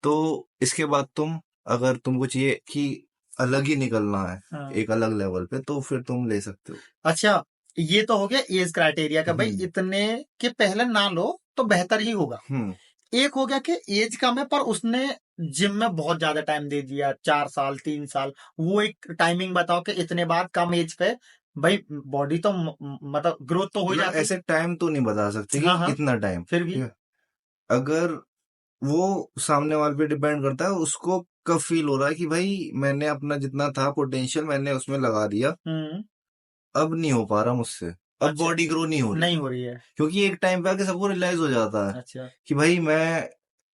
तो इसके बाद तुम, अगर तुमको चाहिए कि अलग ही निकलना है हाँ। एक अलग लेवल पे, तो फिर तुम ले सकते हो। अच्छा, ये तो हो गया एज क्राइटेरिया का, भाई हम्म। इतने के पहले ना लो तो बेहतर ही होगा। हम्म। एक हो गया कि एज कम है पर उसने जिम में बहुत ज्यादा टाइम दे दिया, 4 साल 3 साल, वो एक टाइमिंग बताओ कि इतने बाद कम एज पे भाई बॉडी तो मतलब ग्रोथ तो हो मतलब जाती। ऐसे टाइम तो नहीं बता सकते कि हाँ हाँ। इतना टाइम, फिर ठीक भी। है। अगर वो सामने वाले पे डिपेंड करता है, उसको कब फील हो रहा है कि भाई मैंने अपना जितना था पोटेंशियल मैंने उसमें लगा दिया, हम्म। अब नहीं हो पा रहा मुझसे, अब अच्छा, बॉडी ग्रो नहीं हो रही। नहीं हो रही है। क्योंकि एक टाइम पे आके सबको रियलाइज हो जाता है अच्छा। कि भाई मैं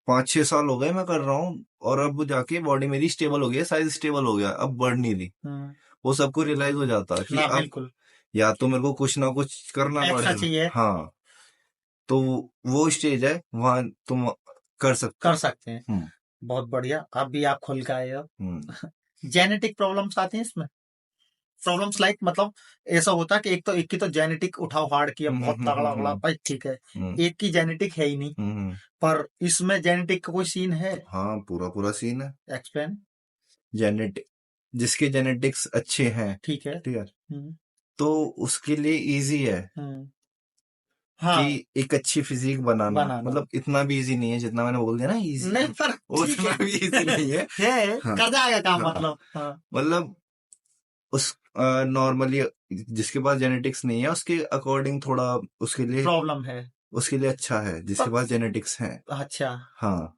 5-6 साल हो गए मैं कर रहा हूँ, और अब जाके बॉडी मेरी स्टेबल हो गई है, साइज स्टेबल हो गया, अब बढ़ नहीं रही। हम्म। वो सबको रियलाइज हो जाता है कि ना अब बिल्कुल। या तो मेरे को कुछ ना कुछ करना एक्स्ट्रा पड़ेगा। चाहिए। हाँ। तो वो स्टेज है, वहां तुम कर सकते कर हो। सकते हैं। हम्म। बहुत बढ़िया, अभी आप खुल के आए हो। हम्म। जेनेटिक प्रॉब्लम्स आती हैं इसमें? प्रॉब्लम्स लाइक मतलब ऐसा होता है कि एक तो एक की तो जेनेटिक उठाव हार्ड की है, हम्म। बहुत हम्म। तगड़ा हम्म। तगड़ा भाई, ठीक है। हम्म। एक की जेनेटिक है ही नहीं, हम्म। पर इसमें जेनेटिक का कोई सीन है? हाँ, पूरा पूरा सीन है। एक्सप्लेन। जेनेटिक, जिसके जेनेटिक्स अच्छे हैं, ठीक है। ठीक है, हम्म। तो उसके लिए इजी है हम्म। कि हाँ। एक अच्छी फिजिक बनाना। बनाना। मतलब इतना भी इजी नहीं है जितना मैंने बोल दिया ना इजी, नहीं पर ठीक उतना भी इजी है। नहीं है। है, हाँ। कर जाएगा काम, हाँ, मतलब हाँ। मतलब उस नॉर्मली जिसके पास जेनेटिक्स नहीं है उसके अकॉर्डिंग थोड़ा प्रॉब्लम है। उसके लिए अच्छा है जिसके पर पास जेनेटिक्स है। अच्छा। हाँ।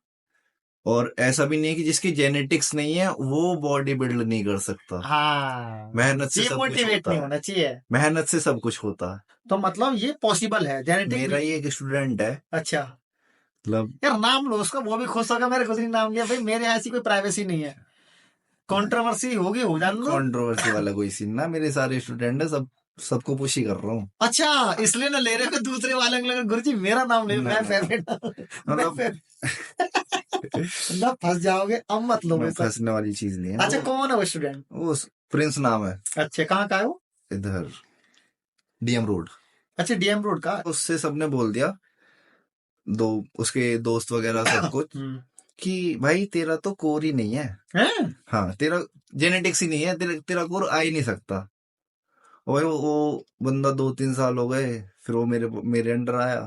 और ऐसा भी नहीं है कि जिसकी जेनेटिक्स नहीं है वो बॉडी बिल्ड नहीं कर सकता। हाँ, मेहनत से सब कुछ डिमोटिवेट होता नहीं है। होना चाहिए। मेहनत से सब कुछ होता है। तो मतलब ये पॉसिबल है जेनेटिक मेरा भी। ही एक स्टूडेंट है, अच्छा। मतलब यार नाम लो उसका, वो भी खुश होगा, मेरे खुद ही नाम लिया भाई, मेरे यहाँ ऐसी कोई प्राइवेसी नहीं है। कंट्रोवर्सी होगी, हो जाने दो। कंट्रोवर्सी वाला कोई सीन ना, मेरे सारे स्टूडेंट है, सब सबको पुश ही कर रहा हूँ। अच्छा, इसलिए ना ले रहे हो कि दूसरे वाले को लगे गुरुजी मेरा नाम ले, ना मैं ना ना, फेवरेट। मैं मतलब फेवरेट। ना फंस जाओगे, अब मत लो ना, वैसा। फंसने वाली चीज नहीं है अच्छा, वो। कौन है वो स्टूडेंट? वो प्रिंस नाम है, अच्छा, कहाँ का है वो? इधर डीएम रोड। अच्छा, डीएम रोड का। उससे सबने बोल दिया, दो उसके दोस्त वगैरह सब कुछ, हम्म। कि भाई तेरा तो कोर ही नहीं है। हैं? हाँ, तेरा जेनेटिक्स ही नहीं है, तेरा कोर आ ही नहीं सकता। और भाई वो बंदा 2-3 साल हो गए, फिर वो मेरे मेरे अंडर आया,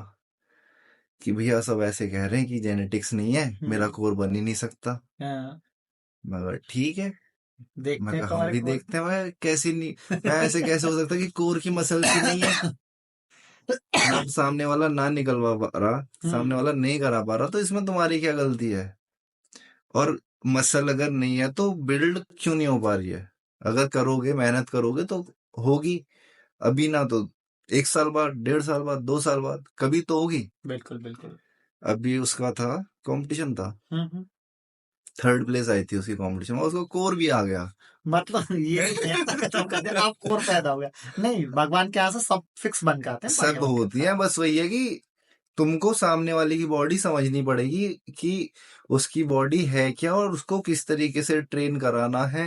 कि भैया सब ऐसे कह रहे हैं कि जेनेटिक्स नहीं है, मेरा कोर बन ही नहीं सकता। हाँ, मगर ठीक है, मैं देखते हैं कहा हम तुम्हारे भी कोर। देखते हैं। मैं कैसी नहीं, मैं ऐसे कैसे हो सकता कि कोर की मसल्स ही नहीं है। जब सामने वाला ना निकलवा पा रहा, सामने वाला नहीं करा पा रहा, तो इसमें तुम्हारी क्या गलती है? और मसल अगर नहीं है तो बिल्ड क्यों नहीं हो पा रही है? अगर करोगे, मेहनत करोगे तो होगी। अभी ना तो 1 साल बाद, 1.5 साल बाद, 2 साल बाद कभी तो होगी। बिल्कुल बिल्कुल। अभी उसका था, कंपटीशन था, हम्म। 3rd प्लेस आई थी उसकी कंपटीशन में, उसको कोर भी आ गया। मतलब ये ऐसा खत्म कर दिया आप, कोर पैदा हो गया। नहीं, भगवान के यहाँ से सब फिक्स बन के आते हैं, बढ़िया सब बन के। होती है, बस वही है कि तुमको सामने वाले की बॉडी समझनी पड़ेगी कि उसकी बॉडी है क्या और उसको किस तरीके से ट्रेन कराना है।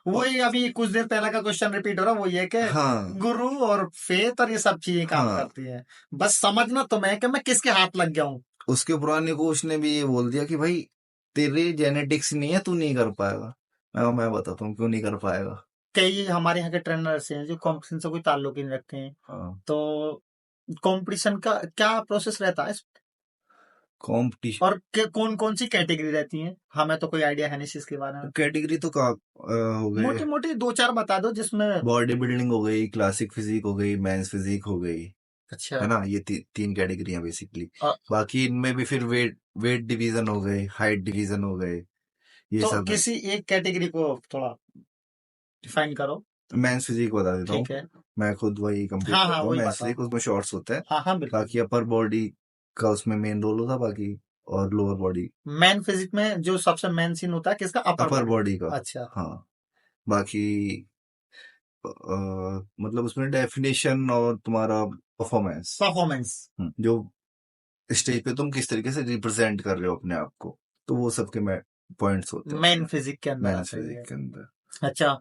और वही अभी कुछ देर पहले का क्वेश्चन रिपीट हो रहा है, वही है कि हाँ, गुरु और फेथ और ये सब चीजें काम हाँ, करती है। बस समझना तुम्हें कि मैं किसके हाथ लग गया हूँ। उसके पुराने कोच ने भी ये बोल दिया कि भाई तेरे जेनेटिक्स नहीं है, तू नहीं कर पाएगा। मैं बताता हूँ क्यों नहीं कर पाएगा। कई हमारे यहाँ के ट्रेनर्स हैं जो कंपटीशन से कोई ताल्लुक ही नहीं रखते हैं। हाँ, तो कंपटीशन का क्या प्रोसेस रहता है कॉम्पिटिशन और कौन कौन सी कैटेगरी रहती है? हमें तो कोई आइडिया है नहीं इस चीज के बारे में। कैटेगरी तो हो गए। मोटी मोटी दो चार बता दो जिसमें। बॉडी बिल्डिंग हो गई, क्लासिक फिजिक हो गई, मेंस फिजिक हो गई, अच्छा। है ना? ये तीन कैटेगरी हैं बेसिकली। अ, बाकी इनमें भी फिर वेट डिवीजन हो गए, हाइट डिवीजन हो गए, ये तो सब है। किसी एक कैटेगरी को थोड़ा डिफाइन करो। मेंस फिजिक बता देता हूँ। ठीक है। मैं खुद वही कंप्लीट हाँ हाँ, करता हूँ, वही मेंस बताओ। फिजिक, उसमें शॉर्ट्स होता है। हाँ हाँ, बिल्कुल। बाकी अपर बॉडी का उसमें मेन रोल होता है, बाकी और लोअर बॉडी, मैन फिजिक में जो सबसे मेन सीन होता है किसका? अपर अपर बॉडी। बॉडी का। अच्छा। हाँ, बाकी मतलब उसमें डेफिनेशन और तुम्हारा परफॉर्मेंस, परफॉर्मेंस। जो स्टेज पे तुम किस तरीके से रिप्रेजेंट कर रहे हो अपने आप को, तो वो सबके पॉइंट्स होते हैं मेन उसमें, फिजिक के अंदर मेंस आता है फिजिक ये। के अंदर। अच्छा।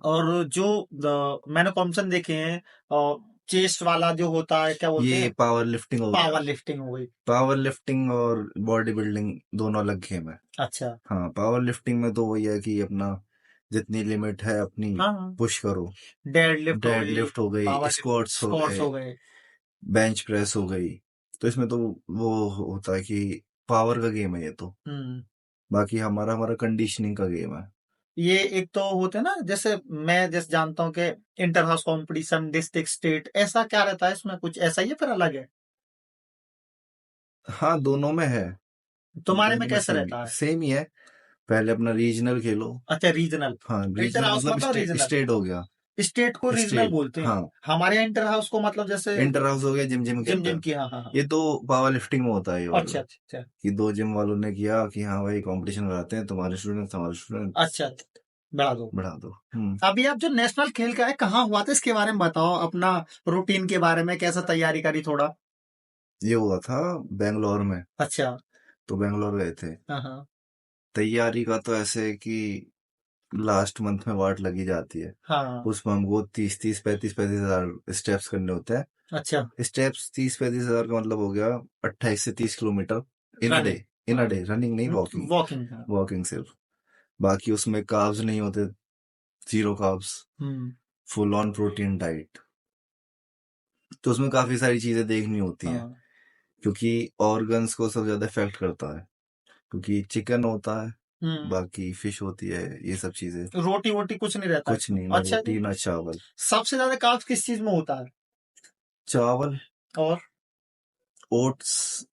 और जो मैंने कॉम्पिटिशन देखे हैं, और चेस्ट वाला जो होता है क्या बोलते ये हैं? पावर लिफ्टिंग हो गया। पावर लिफ्टिंग हो गई। पावर लिफ्टिंग और बॉडी बिल्डिंग दोनों अलग गेम है। अच्छा। हाँ, पावर लिफ्टिंग में तो वही है कि अपना जितनी लिमिट है अपनी हाँ हाँ। पुश करो। डेड लिफ्ट हो डेड गई। लिफ्ट हो गई, पावर स्क्वाट्स हो स्क्वाट्स गए, हो गए। बेंच प्रेस हो गई। तो इसमें तो वो होता है कि पावर का गेम है ये तो। हम्म। बाकी हमारा हमारा कंडीशनिंग का गेम है। ये एक तो होते हैं ना, जैसे मैं जैसे जानता हूँ कि inter house competition, district, state, ऐसा क्या रहता है इसमें? कुछ ऐसा ही है फिर अलग है? हाँ, दोनों में है, तुम्हारे में दोनों में कैसे सेम रहता है? सेम ही है। पहले अपना रीजनल खेलो। अच्छा, रीजनल। हाँ, इंटर रीजनल हाउस मतलब मतलब रीजनल। स्टेट हो गया। स्टेट को रीजनल स्टेट, बोलते हैं। हाँ। हमारे यहाँ इंटर हाउस को मतलब जैसे इंटर हाउस हो गया जिम जिम के जिम जिम अंदर। की। हाँ हाँ हाँ। ये तो पावर लिफ्टिंग में होता है ये अच्छा वाला, अच्छा अच्छा। कि 2 जिम वालों ने किया कि हाँ भाई कंपटीशन कराते हैं, तुम्हारे स्टूडेंट हमारे स्टूडेंट, अच्छा अच्छा, बढ़ा दो। बढ़ा दो। अभी आप जो नेशनल खेल का है कहाँ हुआ था, इसके बारे में बताओ, अपना रूटीन के बारे में, कैसा तैयारी करी थोड़ा। ये हुआ था बेंगलोर में। अच्छा। तो बेंगलोर गए थे। हाँ हाँ तैयारी का तो ऐसे है कि लास्ट मंथ में वाट लगी जाती है। हाँ। उसमें हमको 30-30, 35-35 हजार स्टेप्स करने होते हैं। अच्छा। स्टेप्स 30-35 हजार का मतलब हो गया 28 से 30 kilometre in a day. Running. In a हाँ, डे रनिंग नहीं, वॉकिंग। वॉकिंग। हाँ। वॉकिंग सिर्फ। बाकी उसमें कार्ब्स नहीं होते, zero carbs, hmm. Full on protein diet. तो उसमें काफी सारी चीजें देखनी होती हैं, हाँ। क्योंकि ऑर्गन्स को सबसे ज्यादा इफेक्ट करता है, क्योंकि चिकन होता है, हम्म। बाकी फिश होती है, ये सब चीजें। रोटी वोटी कुछ नहीं रहता कुछ इसमें? नहीं, ना अच्छा जी। रोटी ना चावल। सबसे ज्यादा कार्ब्स किस चीज में होता है? चावल, और ओट्स,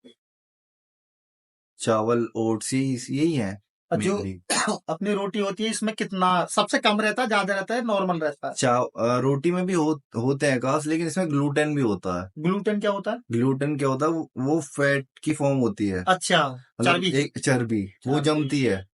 चावल ओट्स यही है जो मेनली। अपनी रोटी होती है इसमें कितना सबसे कम रहता है, ज्यादा रहता है, नॉर्मल रहता है? रोटी में भी होते हैं कार्ब्स, लेकिन इसमें ग्लूटेन भी होता है। ग्लूटेन क्या होता है? ग्लूटेन क्या होता है? वो फैट की फॉर्म होती है, अच्छा। मतलब चर्बी। एक चर्बी, वो चर्बी। जमती है।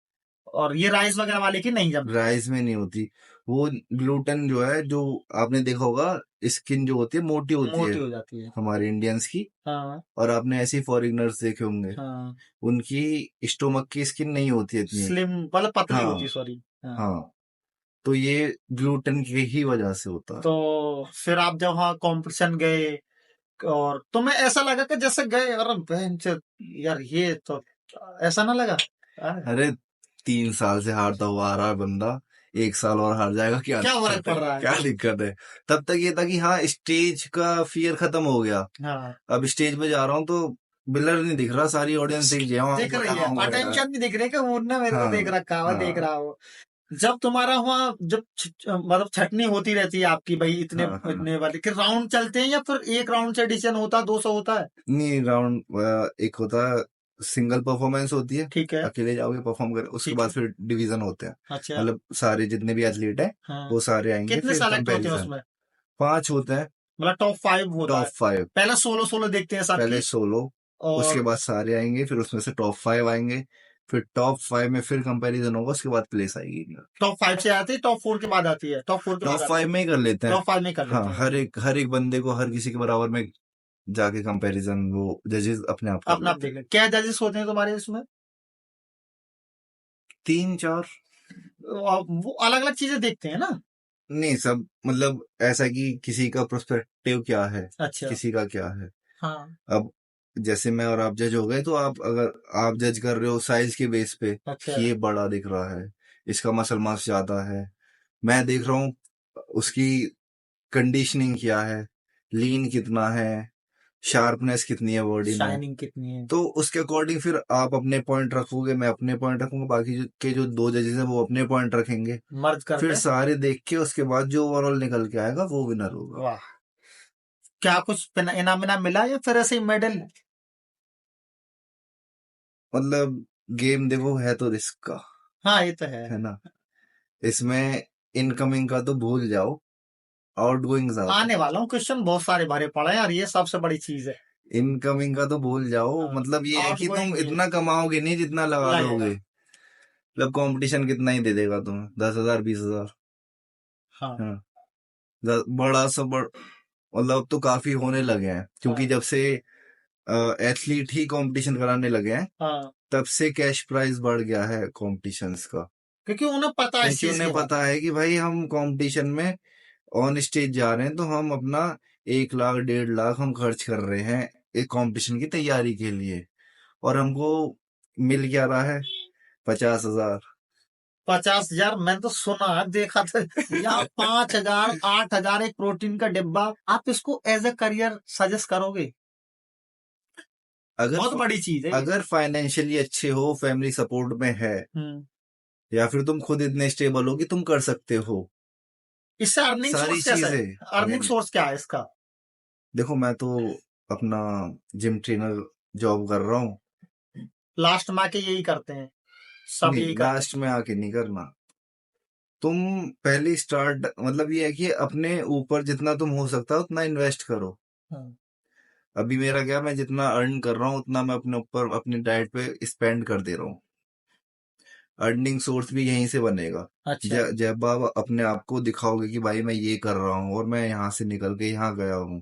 और ये राइस वगैरह वाले की नहीं जमती? राइस में नहीं होती। वो ग्लूटेन जो है, जो आपने देखा होगा, स्किन जो होती है मोटी होती मोटी है हो जाती है। हमारे इंडियंस की। हाँ और आपने ऐसे फॉरिनर्स देखे होंगे, हाँ। उनकी स्टोमक की स्किन नहीं होती इतनी। स्लिम मतलब पतली हाँ, होती, सॉरी। हाँ। हाँ। तो ये ग्लूटेन की ही वजह से होता है। तो फिर आप जब वहाँ कंपटीशन गए, और तुम्हें ऐसा लगा कि जैसे गए और यार ये तो ऐसा ना लगा? अरे, अरे, 3 साल से हारता हुआ आ रहा है बंदा, 1 साल और हार जाएगा, क्या क्या फर्क दिक्कत पड़ है? रहा है? क्या दिक्कत है? तब तक ये था कि हाँ, स्टेज का फियर खत्म हो गया। हाँ। अब स्टेज पे जा रहा हूँ तो ब्लर नहीं दिख रहा, सारी ऑडियंस दिख जाए वहां दिख रही है, वहां बैठा है। अटेंशन नहीं दिख रही कि उनने मेरे को देख हाँ रखा है, देख हाँ रहा हो। जब तुम्हारा वहाँ जब मतलब छटनी होती रहती है आपकी भाई, इतने हाँ हाँ। इतने वाले कि राउंड चलते हैं या फिर एक राउंड से एडिशन होता है, 200 होता है? नहीं, राउंड एक होता है, सिंगल परफॉर्मेंस होती है, ठीक है। अकेले जाओगे परफॉर्म कर, उसके ठीक बाद है। फिर डिवीजन होते हैं। अच्छा। मतलब सारे जितने भी एथलीट हैं हाँ। वो सारे आएंगे, कितने फिर सेलेक्ट होते हैं कंपैरिजन। उसमें? 5 होते हैं। मतलब टॉप 5 होता टॉप है? 5। पहले सोलो सोलो देखते हैं पहले सबकी। सोलो, उसके और बाद सारे आएंगे, फिर उसमें से टॉप 5 आएंगे, फिर टॉप 5 में फिर कंपैरिजन होगा, उसके बाद प्लेस आएगी। टॉप 5 से आती है, टॉप 4 के बाद आती है, टॉप 4 के टॉप बाद आती 5 है? में ही कर लेते हैं। टॉप 5 में कर हाँ, लेते हैं। हर एक बंदे को हर किसी के बराबर में जाके कंपैरिजन वो जजेस अपने आप कर अपना आप लेते देख हैं। लें क्या जजेस होते हैं तुम्हारे इसमें? 3 4। वो अलग अलग चीजें देखते हैं ना? नहीं, सब मतलब ऐसा कि किसी का प्रोस्पेक्टिव क्या है, अच्छा। किसी का क्या है। हाँ। अब जैसे मैं और आप जज हो गए, तो आप अगर आप जज कर रहे हो साइज के बेस पे अच्छा। कि ये बड़ा दिख रहा है, इसका मसल मास ज्यादा है, मैं देख रहा हूँ उसकी कंडीशनिंग क्या है, लीन कितना है, शार्पनेस कितनी है बॉडी में, शाइनिंग कितनी है? तो उसके अकॉर्डिंग फिर आप अपने पॉइंट रखोगे, मैं अपने पॉइंट रखूंगा, बाकी के जो 2 जजेस हैं वो अपने पॉइंट रखेंगे। मर्ज फिर करके। सारे देख के उसके बाद जो ओवरऑल निकल के आएगा वो विनर होगा। वाह। क्या कुछ इनाम इनाम मिला या फिर ऐसे ही मेडल? मतलब गेम देखो है तो रिस्क का, हाँ ये तो है। है ना। इसमें इनकमिंग का तो भूल जाओ, आउटगोइंग ज्यादा। आने वाला हूँ, क्वेश्चन बहुत सारे भरे पड़े हैं यार, ये सबसे बड़ी चीज है। इनकमिंग का तो भूल जाओ, हाँ। मतलब ये है कि तुम आउटगोइंग ये इतना कमाओगे नहीं जितना लगा लगेगा। दोगे। मतलब कंपटीशन कितना ही दे देगा तुम्हें, 10,000 20,000। हाँ। हाँ, बड़ा सा मतलब अब तो काफी होने लगे हैं, क्योंकि हाँ। जब से एथलीट ही कंपटीशन कराने लगे हैं, हाँ। तब से कैश प्राइस बढ़ गया है कॉम्पिटिशन्स का। क्योंकि उन्हें पता है इस क्योंकि चीज उन्हें के बारे पता है कि भाई हम कंपटीशन में ऑन स्टेज जा रहे हैं, तो हम अपना 1 लाख 1.5 लाख हम खर्च कर रहे हैं एक कंपटीशन की तैयारी के लिए, और हमको मिल क्या रहा है, 50,000। में। 50,000 मैंने तो सुना है, देखा था। या 5,000 8,000 एक प्रोटीन का डिब्बा, आप इसको एज ए करियर सजेस्ट करोगे? अगर बहुत बड़ी चीज है ये। अगर फाइनेंशियली अच्छे हो, फैमिली सपोर्ट में है, हम्म। या फिर तुम खुद इतने स्टेबल हो कि तुम कर सकते हो इससे अर्निंग सारी सोर्स कैसा है? चीजें। अर्निंग सोर्स क्या है इसका? देखो, मैं तो अपना जिम ट्रेनर जॉब कर रहा हूँ। लास्ट में आके यही करते हैं, सब नहीं, यही करते हैं। लास्ट में आके नहीं करना। तुम पहले स्टार्ट, मतलब ये है कि अपने ऊपर जितना तुम हो सकता है उतना इन्वेस्ट करो। हाँ। अभी मेरा क्या, मैं जितना अर्न कर रहा हूँ उतना मैं अपने ऊपर अपनी डाइट पे स्पेंड कर दे रहा हूँ। अर्निंग सोर्स भी यहीं से बनेगा। अच्छा। जब आप अपने आप को दिखाओगे कि भाई मैं ये कर रहा हूँ और मैं यहाँ से निकल के यहाँ गया हूँ,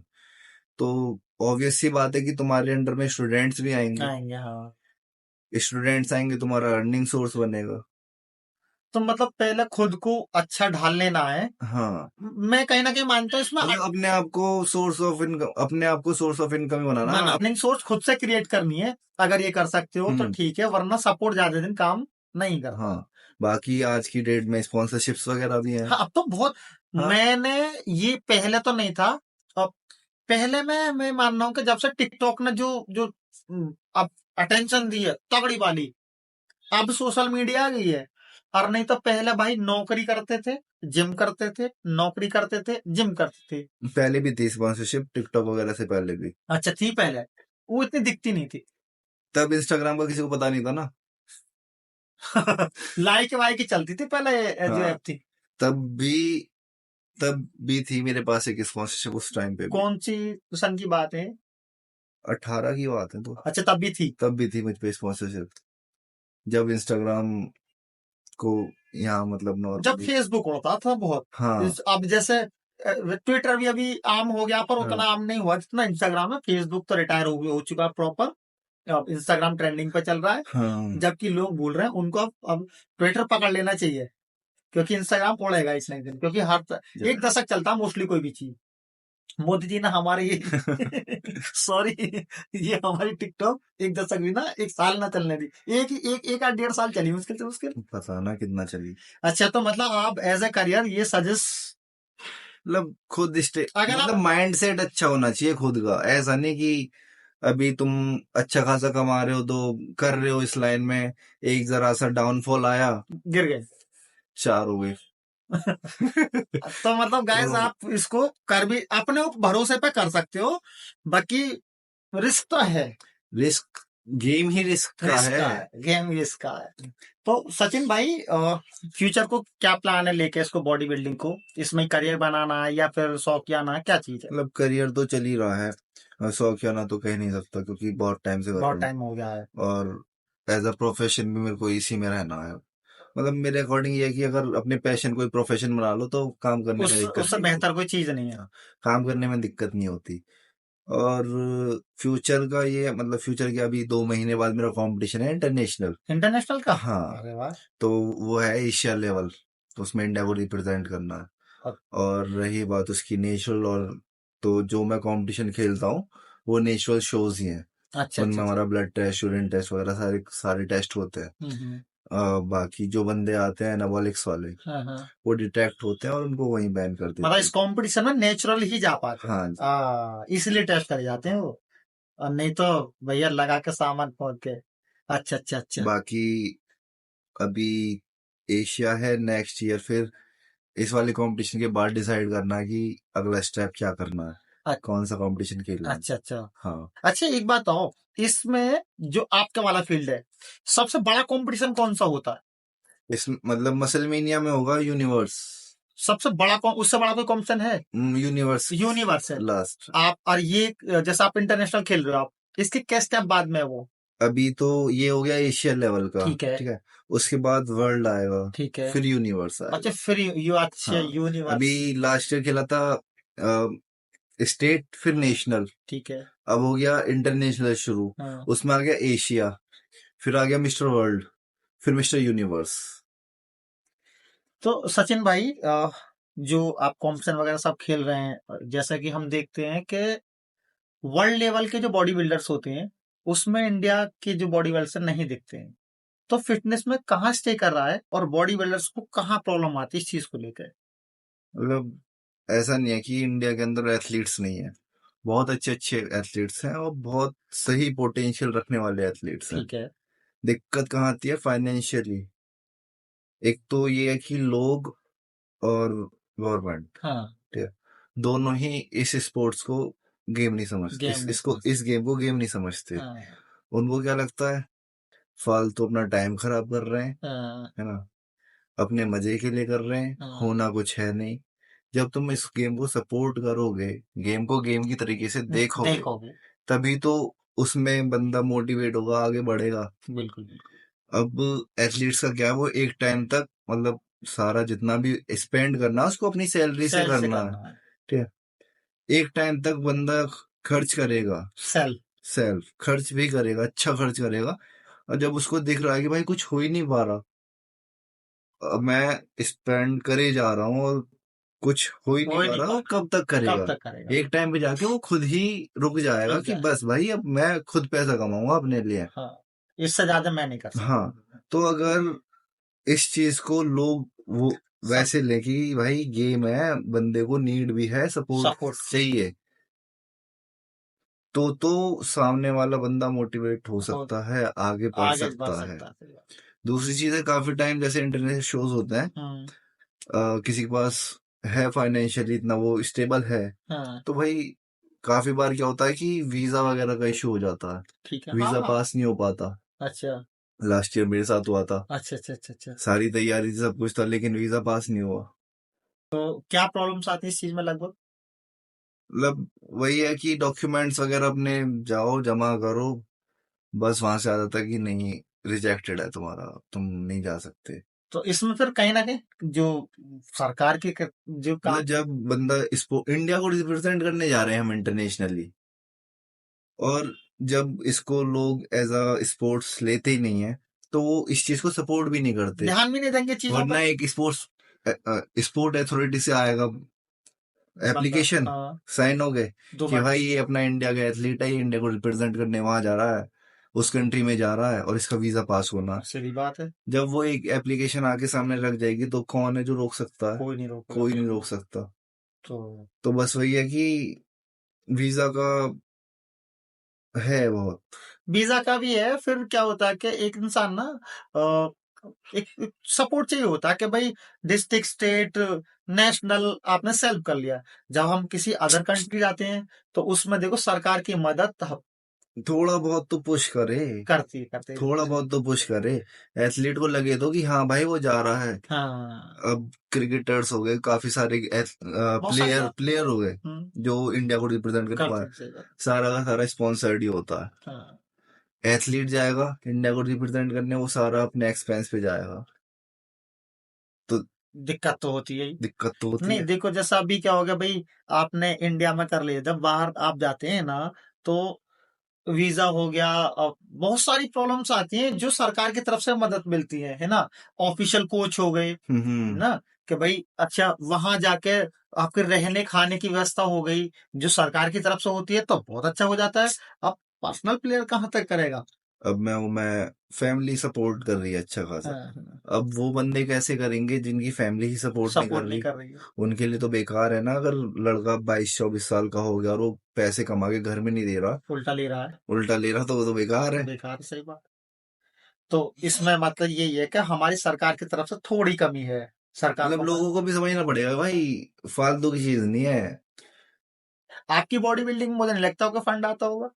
तो ऑब्वियस सी बात है कि तुम्हारे अंडर में स्टूडेंट्स भी आएंगे। आएंगे हाँ। स्टूडेंट्स आएंगे, तुम्हारा अर्निंग सोर्स बनेगा। तो मतलब पहले खुद को अच्छा ढाल लेना है। हाँ, मैं कहीं ना कहीं मानता हूँ इसमें मतलब अपने आप को सोर्स ऑफ इनकम, अपने आप को सोर्स ऑफ इनकम ही बनाना है। अर्निंग सोर्स खुद से क्रिएट करनी है। अगर ये कर सकते हो तो हम्म। ठीक है, वरना सपोर्ट ज्यादा दिन काम नहीं हाँ, करता। बाकी आज की डेट में स्पॉन्सरशिप्स वगैरह भी हैं। हाँ अब तो बहुत। हाँ, मैंने ये पहले तो नहीं था। अब पहले मैं मान रहा हूँ कि जब से टिकटॉक ने जो जो अब अटेंशन दी है तगड़ी वाली, अब सोशल मीडिया आ गई है। और नहीं तो पहले भाई नौकरी करते थे, जिम करते थे, नौकरी करते थे, जिम करते थे। पहले भी थी स्पॉन्सरशिप, टिकटॉक वगैरह से पहले भी। अच्छा थी पहले, वो इतनी दिखती नहीं थी। तब इंस्टाग्राम का किसी को पता नहीं था ना। लाइक वाइक चलती थी पहले, ये जो हाँ, ऐप थी। तब भी तब भी थी मेरे पास एक स्पॉन्सरशिप उस टाइम पे भी। कौन सी सन की बात है? 18 की बात है तो। अच्छा तब भी थी। तब भी थी मुझ पे स्पॉन्सरशिप, जब इंस्टाग्राम को यहाँ मतलब जब नॉर्मली। फेसबुक होता था बहुत। हाँ अब जैसे ट्विटर भी अभी आम हो गया, पर हाँ उतना आम नहीं हुआ जितना इंस्टाग्राम है। फेसबुक तो रिटायर हो चुका प्रॉपर। अब इंस्टाग्राम ट्रेंडिंग पे चल रहा है। हाँ। जबकि लोग बोल रहे हैं उनको अब ट्विटर पकड़ लेना चाहिए, क्योंकि इंस्टाग्राम उड़ेगा इस एक दिन, क्योंकि एक दशक चलता है मोस्टली कोई भी चीज। मोदी जी ने हमारे ये सॉरी, ये हमारी टिकटॉक एक दशक भी ना, एक साल ना चलने दी। एक आध 1.5 साल चली मुश्किल से मुश्किल। पता ना कितना चली। अच्छा तो मतलब आप एज ए करियर ये सजेस्ट, मतलब खुद अगर मतलब आप माइंड सेट अच्छा होना चाहिए खुद का, ऐसा नहीं कि अभी तुम अच्छा खासा कमा रहे हो तो कर रहे हो इस लाइन में, एक जरा सा डाउनफॉल आया, गिर गए। 4 हो गए। तो मतलब गाइस तो आप इसको कर भी अपने भरोसे पे कर सकते हो, बाकी रिस्क तो है। रिस्क, गेम ही रिस्क का रिस्क है। का है, गेम रिस्क का है। तो सचिन भाई फ्यूचर को क्या प्लान है लेके इसको, बॉडी बिल्डिंग को, इसमें करियर बनाना है या फिर शौकियाना है, क्या चीज है? मतलब करियर तो चल ही रहा है, शौकियाना तो कह नहीं सकता क्योंकि बहुत टाइम से कर रहा बहुत हूँ। टाइम हो गया है। और एज अ प्रोफेशन भी मेरे को इसी में रहना है। मतलब मेरे अकॉर्डिंग ये है कि अगर अपने पैशन को प्रोफेशन बना लो तो काम करने में दिक्कत उससे नहीं होती। बेहतर कोई चीज नहीं है। हाँ, काम करने में दिक्कत नहीं होती। और फ्यूचर का ये मतलब फ्यूचर के अभी 2 महीने बाद मेरा कंपटीशन है इंटरनेशनल। इंटरनेशनल का? हाँ, अरे वाह। तो वो है एशिया लेवल, तो उसमें इंडिया को रिप्रेजेंट करना है। और- और रही बात उसकी नेचुरल, और तो जो मैं कंपटीशन खेलता हूँ वो नेचुरल शोज ही हैं। अच्छा अच्छा उनमें अच्छा। हमारा ब्लड टेस्ट, यूरिन टेस्ट वगैरह सारे सारे टेस्ट होते हैं। हम्म। बाकी जो बंदे आते हैं एनाबॉलिक्स वाले, हाँ हाँ। वो डिटेक्ट होते हैं और उनको वहीं बैन कर मतलब देते इस हैं। कंपटीशन में नेचुरल ही जा पाते हैं। हाँ जी। इसलिए टेस्ट करे जाते हैं वो, और नहीं तो भैया लगा के सामान पहुंच के। अच्छा अच्छा अच्छा। बाकी अभी एशिया है नेक्स्ट ईयर, फिर इस वाले कंपटीशन के बाद डिसाइड करना है कि अगला स्टेप क्या करना है, अ- कौन सा कंपटीशन खेलना है। अच्छा अच्छा। हाँ, अच्छा एक बात आओ, इसमें जो आपका वाला फील्ड है, सबसे बड़ा कंपटीशन कौन सा होता है? इस मतलब मसलमेनिया में होगा यूनिवर्स। सबसे बड़ा उससे बड़ा कोई कंपटीशन है? Universe universal. लास्ट। आप और ये जैसे आप इंटरनेशनल खेल रहे हो, आप इसके किस स्टेप बाद में है वो? अभी तो ये हो गया एशिया लेवल का, ठीक है। ठीक है। उसके बाद वर्ल्ड आएगा, ठीक है। फिर यूनिवर्स अच्छा आएगा। फिर यू अच्छा हाँ, अभी यूनिवर्स। लास्ट ईयर खेला था स्टेट, फिर नेशनल। ठीक है। अब हो गया इंटरनेशनल शुरू, हाँ। उसमें आ गया एशिया, फिर आ गया मिस्टर वर्ल्ड, फिर मिस्टर यूनिवर्स। तो सचिन भाई जो आप कॉम्पिटिशन वगैरह सब खेल रहे हैं, जैसा कि हम देखते हैं कि वर्ल्ड लेवल के जो बॉडी बिल्डर्स होते हैं, उसमें इंडिया के जो बॉडी बिल्डर्स नहीं दिखते हैं। तो फिटनेस में कहाँ स्टे कर रहा है और बॉडी बिल्डर्स को कहाँ प्रॉब्लम आती है इस चीज को लेकर? मतलब ऐसा नहीं है कि इंडिया के अंदर एथलीट्स नहीं है, बहुत अच्छे अच्छे एथलीट्स हैं और बहुत सही पोटेंशियल रखने वाले एथलीट्स हैं। ठीक है। दिक्कत कहाँ आती है? फाइनेंशियली। एक तो ये है कि लोग और गवर्नमेंट, हाँ। ठीक है, दोनों ही इस स्पोर्ट्स को गेम नहीं समझते, गेम नहीं इसको समझ। इस गेम को गेम नहीं समझते। हाँ। उनको क्या लगता है, फालतू अपना टाइम खराब कर रहे हैं, हाँ। है ना, अपने मजे के लिए कर रहे हैं, हाँ। होना कुछ है नहीं। जब तुम इस गेम को सपोर्ट करोगे, गेम को गेम की तरीके से देखोगे, देखोगे। तभी तो उसमें बंदा मोटिवेट होगा, आगे बढ़ेगा। बिल्कुल बिल्कुल। अब एथलीट्स का क्या है, वो एक टाइम तक मतलब सारा जितना भी स्पेंड करना है उसको अपनी सैलरी से सेल से करना है, करना है। ठीक है। एक टाइम तक बंदा खर्च करेगा, सेल। सेल्फ खर्च भी करेगा, अच्छा खर्च करेगा। और जब उसको दिख रहा है कि भाई कुछ हो ही नहीं पा रहा, अब मैं स्पेंड करे जा रहा हूँ और कुछ हो ही नहीं हो ही पा नहीं रहा, पा वो रहा, कब तक कब करेगा? तक करेगा? एक टाइम पे जाके वो खुद ही रुक जाएगा रुक कि जाए। बस भाई अब मैं खुद पैसा कमाऊंगा अपने लिए। हाँ, इससे ज्यादा मैं नहीं कर सकता। हाँ, तो अगर इस चीज को लोग वो सब वैसे ले कि भाई गेम है, बंदे को नीड भी है, सपोर्ट सपोर्ट। चाहिए, तो सामने वाला बंदा मोटिवेट हो हो सकता है, आगे बढ़ आगे बढ़ सकता है। सकता है, सही बात। दूसरी चीज है, काफी टाइम जैसे इंटरनेशनल शोज होते हैं, हम्म। किसी के पास है फाइनेंशियली इतना, वो स्टेबल है, हाँ। तो भाई काफी बार क्या होता है कि वीजा वगैरह का इशू हो जाता है, ठीक है। वीजा हाँ। पास नहीं हो पाता। अच्छा लास्ट ईयर मेरे साथ हुआ था, अच्छा अच्छा अच्छा अच्छा। सारी तैयारी थी, सब कुछ था, लेकिन वीजा पास नहीं हुआ। तो क्या प्रॉब्लम्स आती है इस चीज में लगभग? मतलब वही है कि डॉक्यूमेंट्स वगैरह अपने जाओ जमा करो, बस वहां से आ जाता है कि नहीं, रिजेक्टेड है तुम्हारा, तुम नहीं जा सकते। तो इसमें फिर कहीं ना कहीं जो सरकार की जो काम। मतलब जब बंदा इसको इंडिया को रिप्रेजेंट करने जा रहे हैं हम इंटरनेशनली, और जब इसको लोग एज अ स्पोर्ट्स लेते ही नहीं है, तो वो इस चीज को सपोर्ट भी नहीं करते। ध्यान भी नहीं देंगे चीजों वरना पर। एक स्पोर्ट्स स्पोर्ट अथॉरिटी से आएगा बंदा। एप्लीकेशन, हाँ। साइन हो गए दो कि मिनट। भाई ये अपना इंडिया का एथलीट है, ये इंडिया को रिप्रेजेंट करने वहां जा रहा है, उस कंट्री में जा रहा है और इसका वीजा पास होना है। सीधी बात है। जब वो एक एप्लीकेशन आके सामने रख जाएगी तो कौन है जो रोक सकता है? कोई नहीं रोकेगा, कोई नहीं बिल्कुल। रोक सकता। तो तो बस वही है कि वीजा का है बहुत। वीजा का भी है। फिर क्या होता है कि एक इंसान ना अ, एक सपोर्ट चाहिए होता है कि भाई डिस्ट्रिक्ट, स्टेट, नेशनल आपने सेल्फ कर लिया। जब हम किसी अदर कंट्री जाते हैं तो उसमें देखो सरकार की मदद थोड़ा बहुत तो पुश करे, करती करते। थोड़ा बहुत तो पुश करे। एथलीट को लगे तो कि हाँ भाई वो जा रहा है। हाँ, अब क्रिकेटर्स हो गए, काफी सारे बहुत सारी प्लेयर बात। प्लेयर हो गए हम्म, जो इंडिया को रिप्रेजेंट कर पा। करते हैं, सही बात। सारा का सारा स्पॉन्सर्ड ही होता हाँ, है। एथलीट जाएगा इंडिया को रिप्रेजेंट करने, वो सारा अपने एक्सपेंस पे जाएगा, तो दिक्कत तो होती है ही। दिक्कत तो होती नहीं है। देखो, जैसा अभी क्या हो गया भाई, आपने इंडिया में कर लिया, जब बाहर आप जाते हैं ना तो वीजा हो गया, बहुत सारी प्रॉब्लम्स आती हैं जो सरकार की तरफ से मदद मिलती है ना। ऑफिशियल कोच हो गए हम्म। ना, कि भाई अच्छा वहां जाके आपके रहने खाने की व्यवस्था हो गई जो सरकार की तरफ से होती है, तो बहुत अच्छा हो जाता है। अब पर्सनल प्लेयर कहाँ तक करेगा। अब मैं फैमिली सपोर्ट कर रही है अच्छा खासा। हाँ, अब वो बंदे कैसे करेंगे जिनकी फैमिली ही सपोर्ट नहीं कर सपोर्ट नहीं रही? कर रही है। उनके लिए तो बेकार है ना। अगर लड़का 22-24 साल का हो गया और वो पैसे कमा के घर में नहीं दे रहा, उल्टा ले रहा है। उल्टा ले रहा, तो वो तो बेकार है। बेकार, सही बात। तो इसमें मतलब यही है कि हमारी सरकार की तरफ से थोड़ी कमी है। सरकार मतलब को लोगों को भी समझना पड़ेगा भाई, फालतू की चीज नहीं है। आपकी बॉडी बिल्डिंग में मुझे नहीं लगता होगा फंड आता होगा,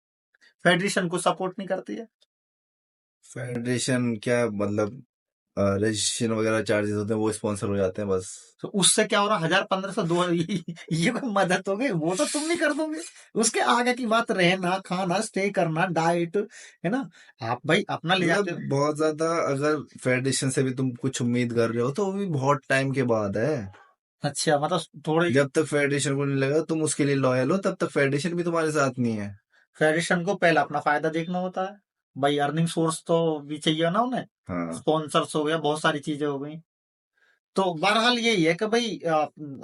फेडरेशन को सपोर्ट नहीं करती है। फेडरेशन क्या मतलब, रजिस्ट्रेशन वगैरह चार्जेस होते हैं वो स्पॉन्सर हो जाते हैं बस। तो उससे क्या हो रहा, 1,000, 1,500, 2 ये कोई मदद हो गई, वो तो तुम नहीं कर दोगे। उसके आगे की बात, रहना खाना स्टे करना डाइट, है ना। आप भाई अपना ले मतलब जाते हो। बहुत ज्यादा, अगर फेडरेशन से भी तुम कुछ उम्मीद कर रहे हो तो वो भी बहुत टाइम के बाद है। अच्छा मतलब थोड़ी। जब तक फेडरेशन को नहीं लगा तुम उसके लिए लॉयल हो, तब तक फेडरेशन भी तुम्हारे साथ नहीं है। फेडरेशन को पहले अपना फायदा देखना होता है भाई, अर्निंग सोर्स तो भी चाहिए ना उन्हें। हाँ। स्पॉन्सर्स हो गया, बहुत सारी चीजें हो गई। तो बहरहाल यही है कि भाई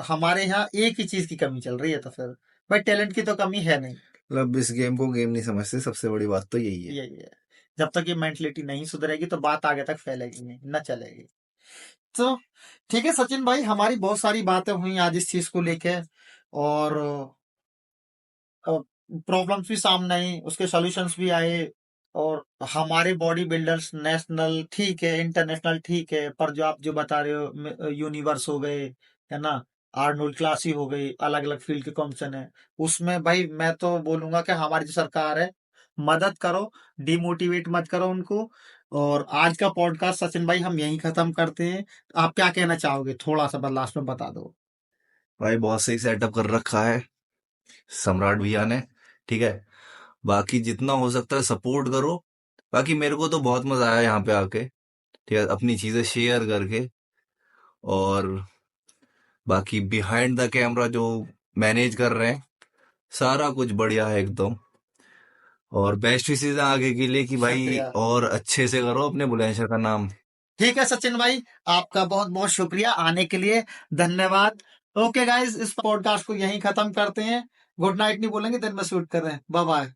हमारे यहाँ एक ही चीज की कमी चल रही है, तो फिर भाई टैलेंट की तो कमी है नहीं। मतलब इस गेम को गेम नहीं समझते, सबसे बड़ी बात तो यही है। यही है। जब तक ये मेंटलिटी नहीं सुधरेगी तो बात आगे तक फैलेगी नहीं, न चलेगी। तो ठीक है सचिन भाई, हमारी बहुत सारी बातें हुई आज इस चीज को लेके, और प्रॉब्लम्स भी सामने आई, उसके सॉल्यूशंस भी आए। और हमारे बॉडी बिल्डर्स नेशनल ठीक है, इंटरनेशनल ठीक है, पर जो आप जो बता रहे हो यूनिवर्स हो गए, है ना, आर्नोल्ड क्लासी हो गई, अलग अलग फील्ड के कॉम्पिटिशन है, उसमें भाई मैं तो बोलूंगा कि हमारी जो सरकार है, मदद करो, डिमोटिवेट मत करो उनको। और आज का पॉडकास्ट सचिन भाई हम यहीं खत्म करते हैं। आप क्या कहना चाहोगे, थोड़ा सा बस लास्ट में बता दो। भाई बहुत सही सेटअप कर रखा है सम्राट भैया ने। ठीक है, बाकी जितना हो सकता है सपोर्ट करो। बाकी मेरे को तो बहुत मजा आया यहाँ पे आके, ठीक है, अपनी चीजें शेयर करके। और बाकी बिहाइंड द कैमरा जो मैनेज कर रहे हैं, सारा कुछ बढ़िया है एकदम। और बेस्ट विशेष आगे के लिए कि भाई शुक्रिया। और अच्छे से करो अपने बुलंदशहर का नाम। ठीक है सचिन भाई, आपका बहुत बहुत शुक्रिया आने के लिए, धन्यवाद। ओके गाइस, इस पॉडकास्ट को यहीं खत्म करते हैं। गुड नाइट नहीं बोलेंगे, दिन में शूट कर रहे हैं। Bye bye.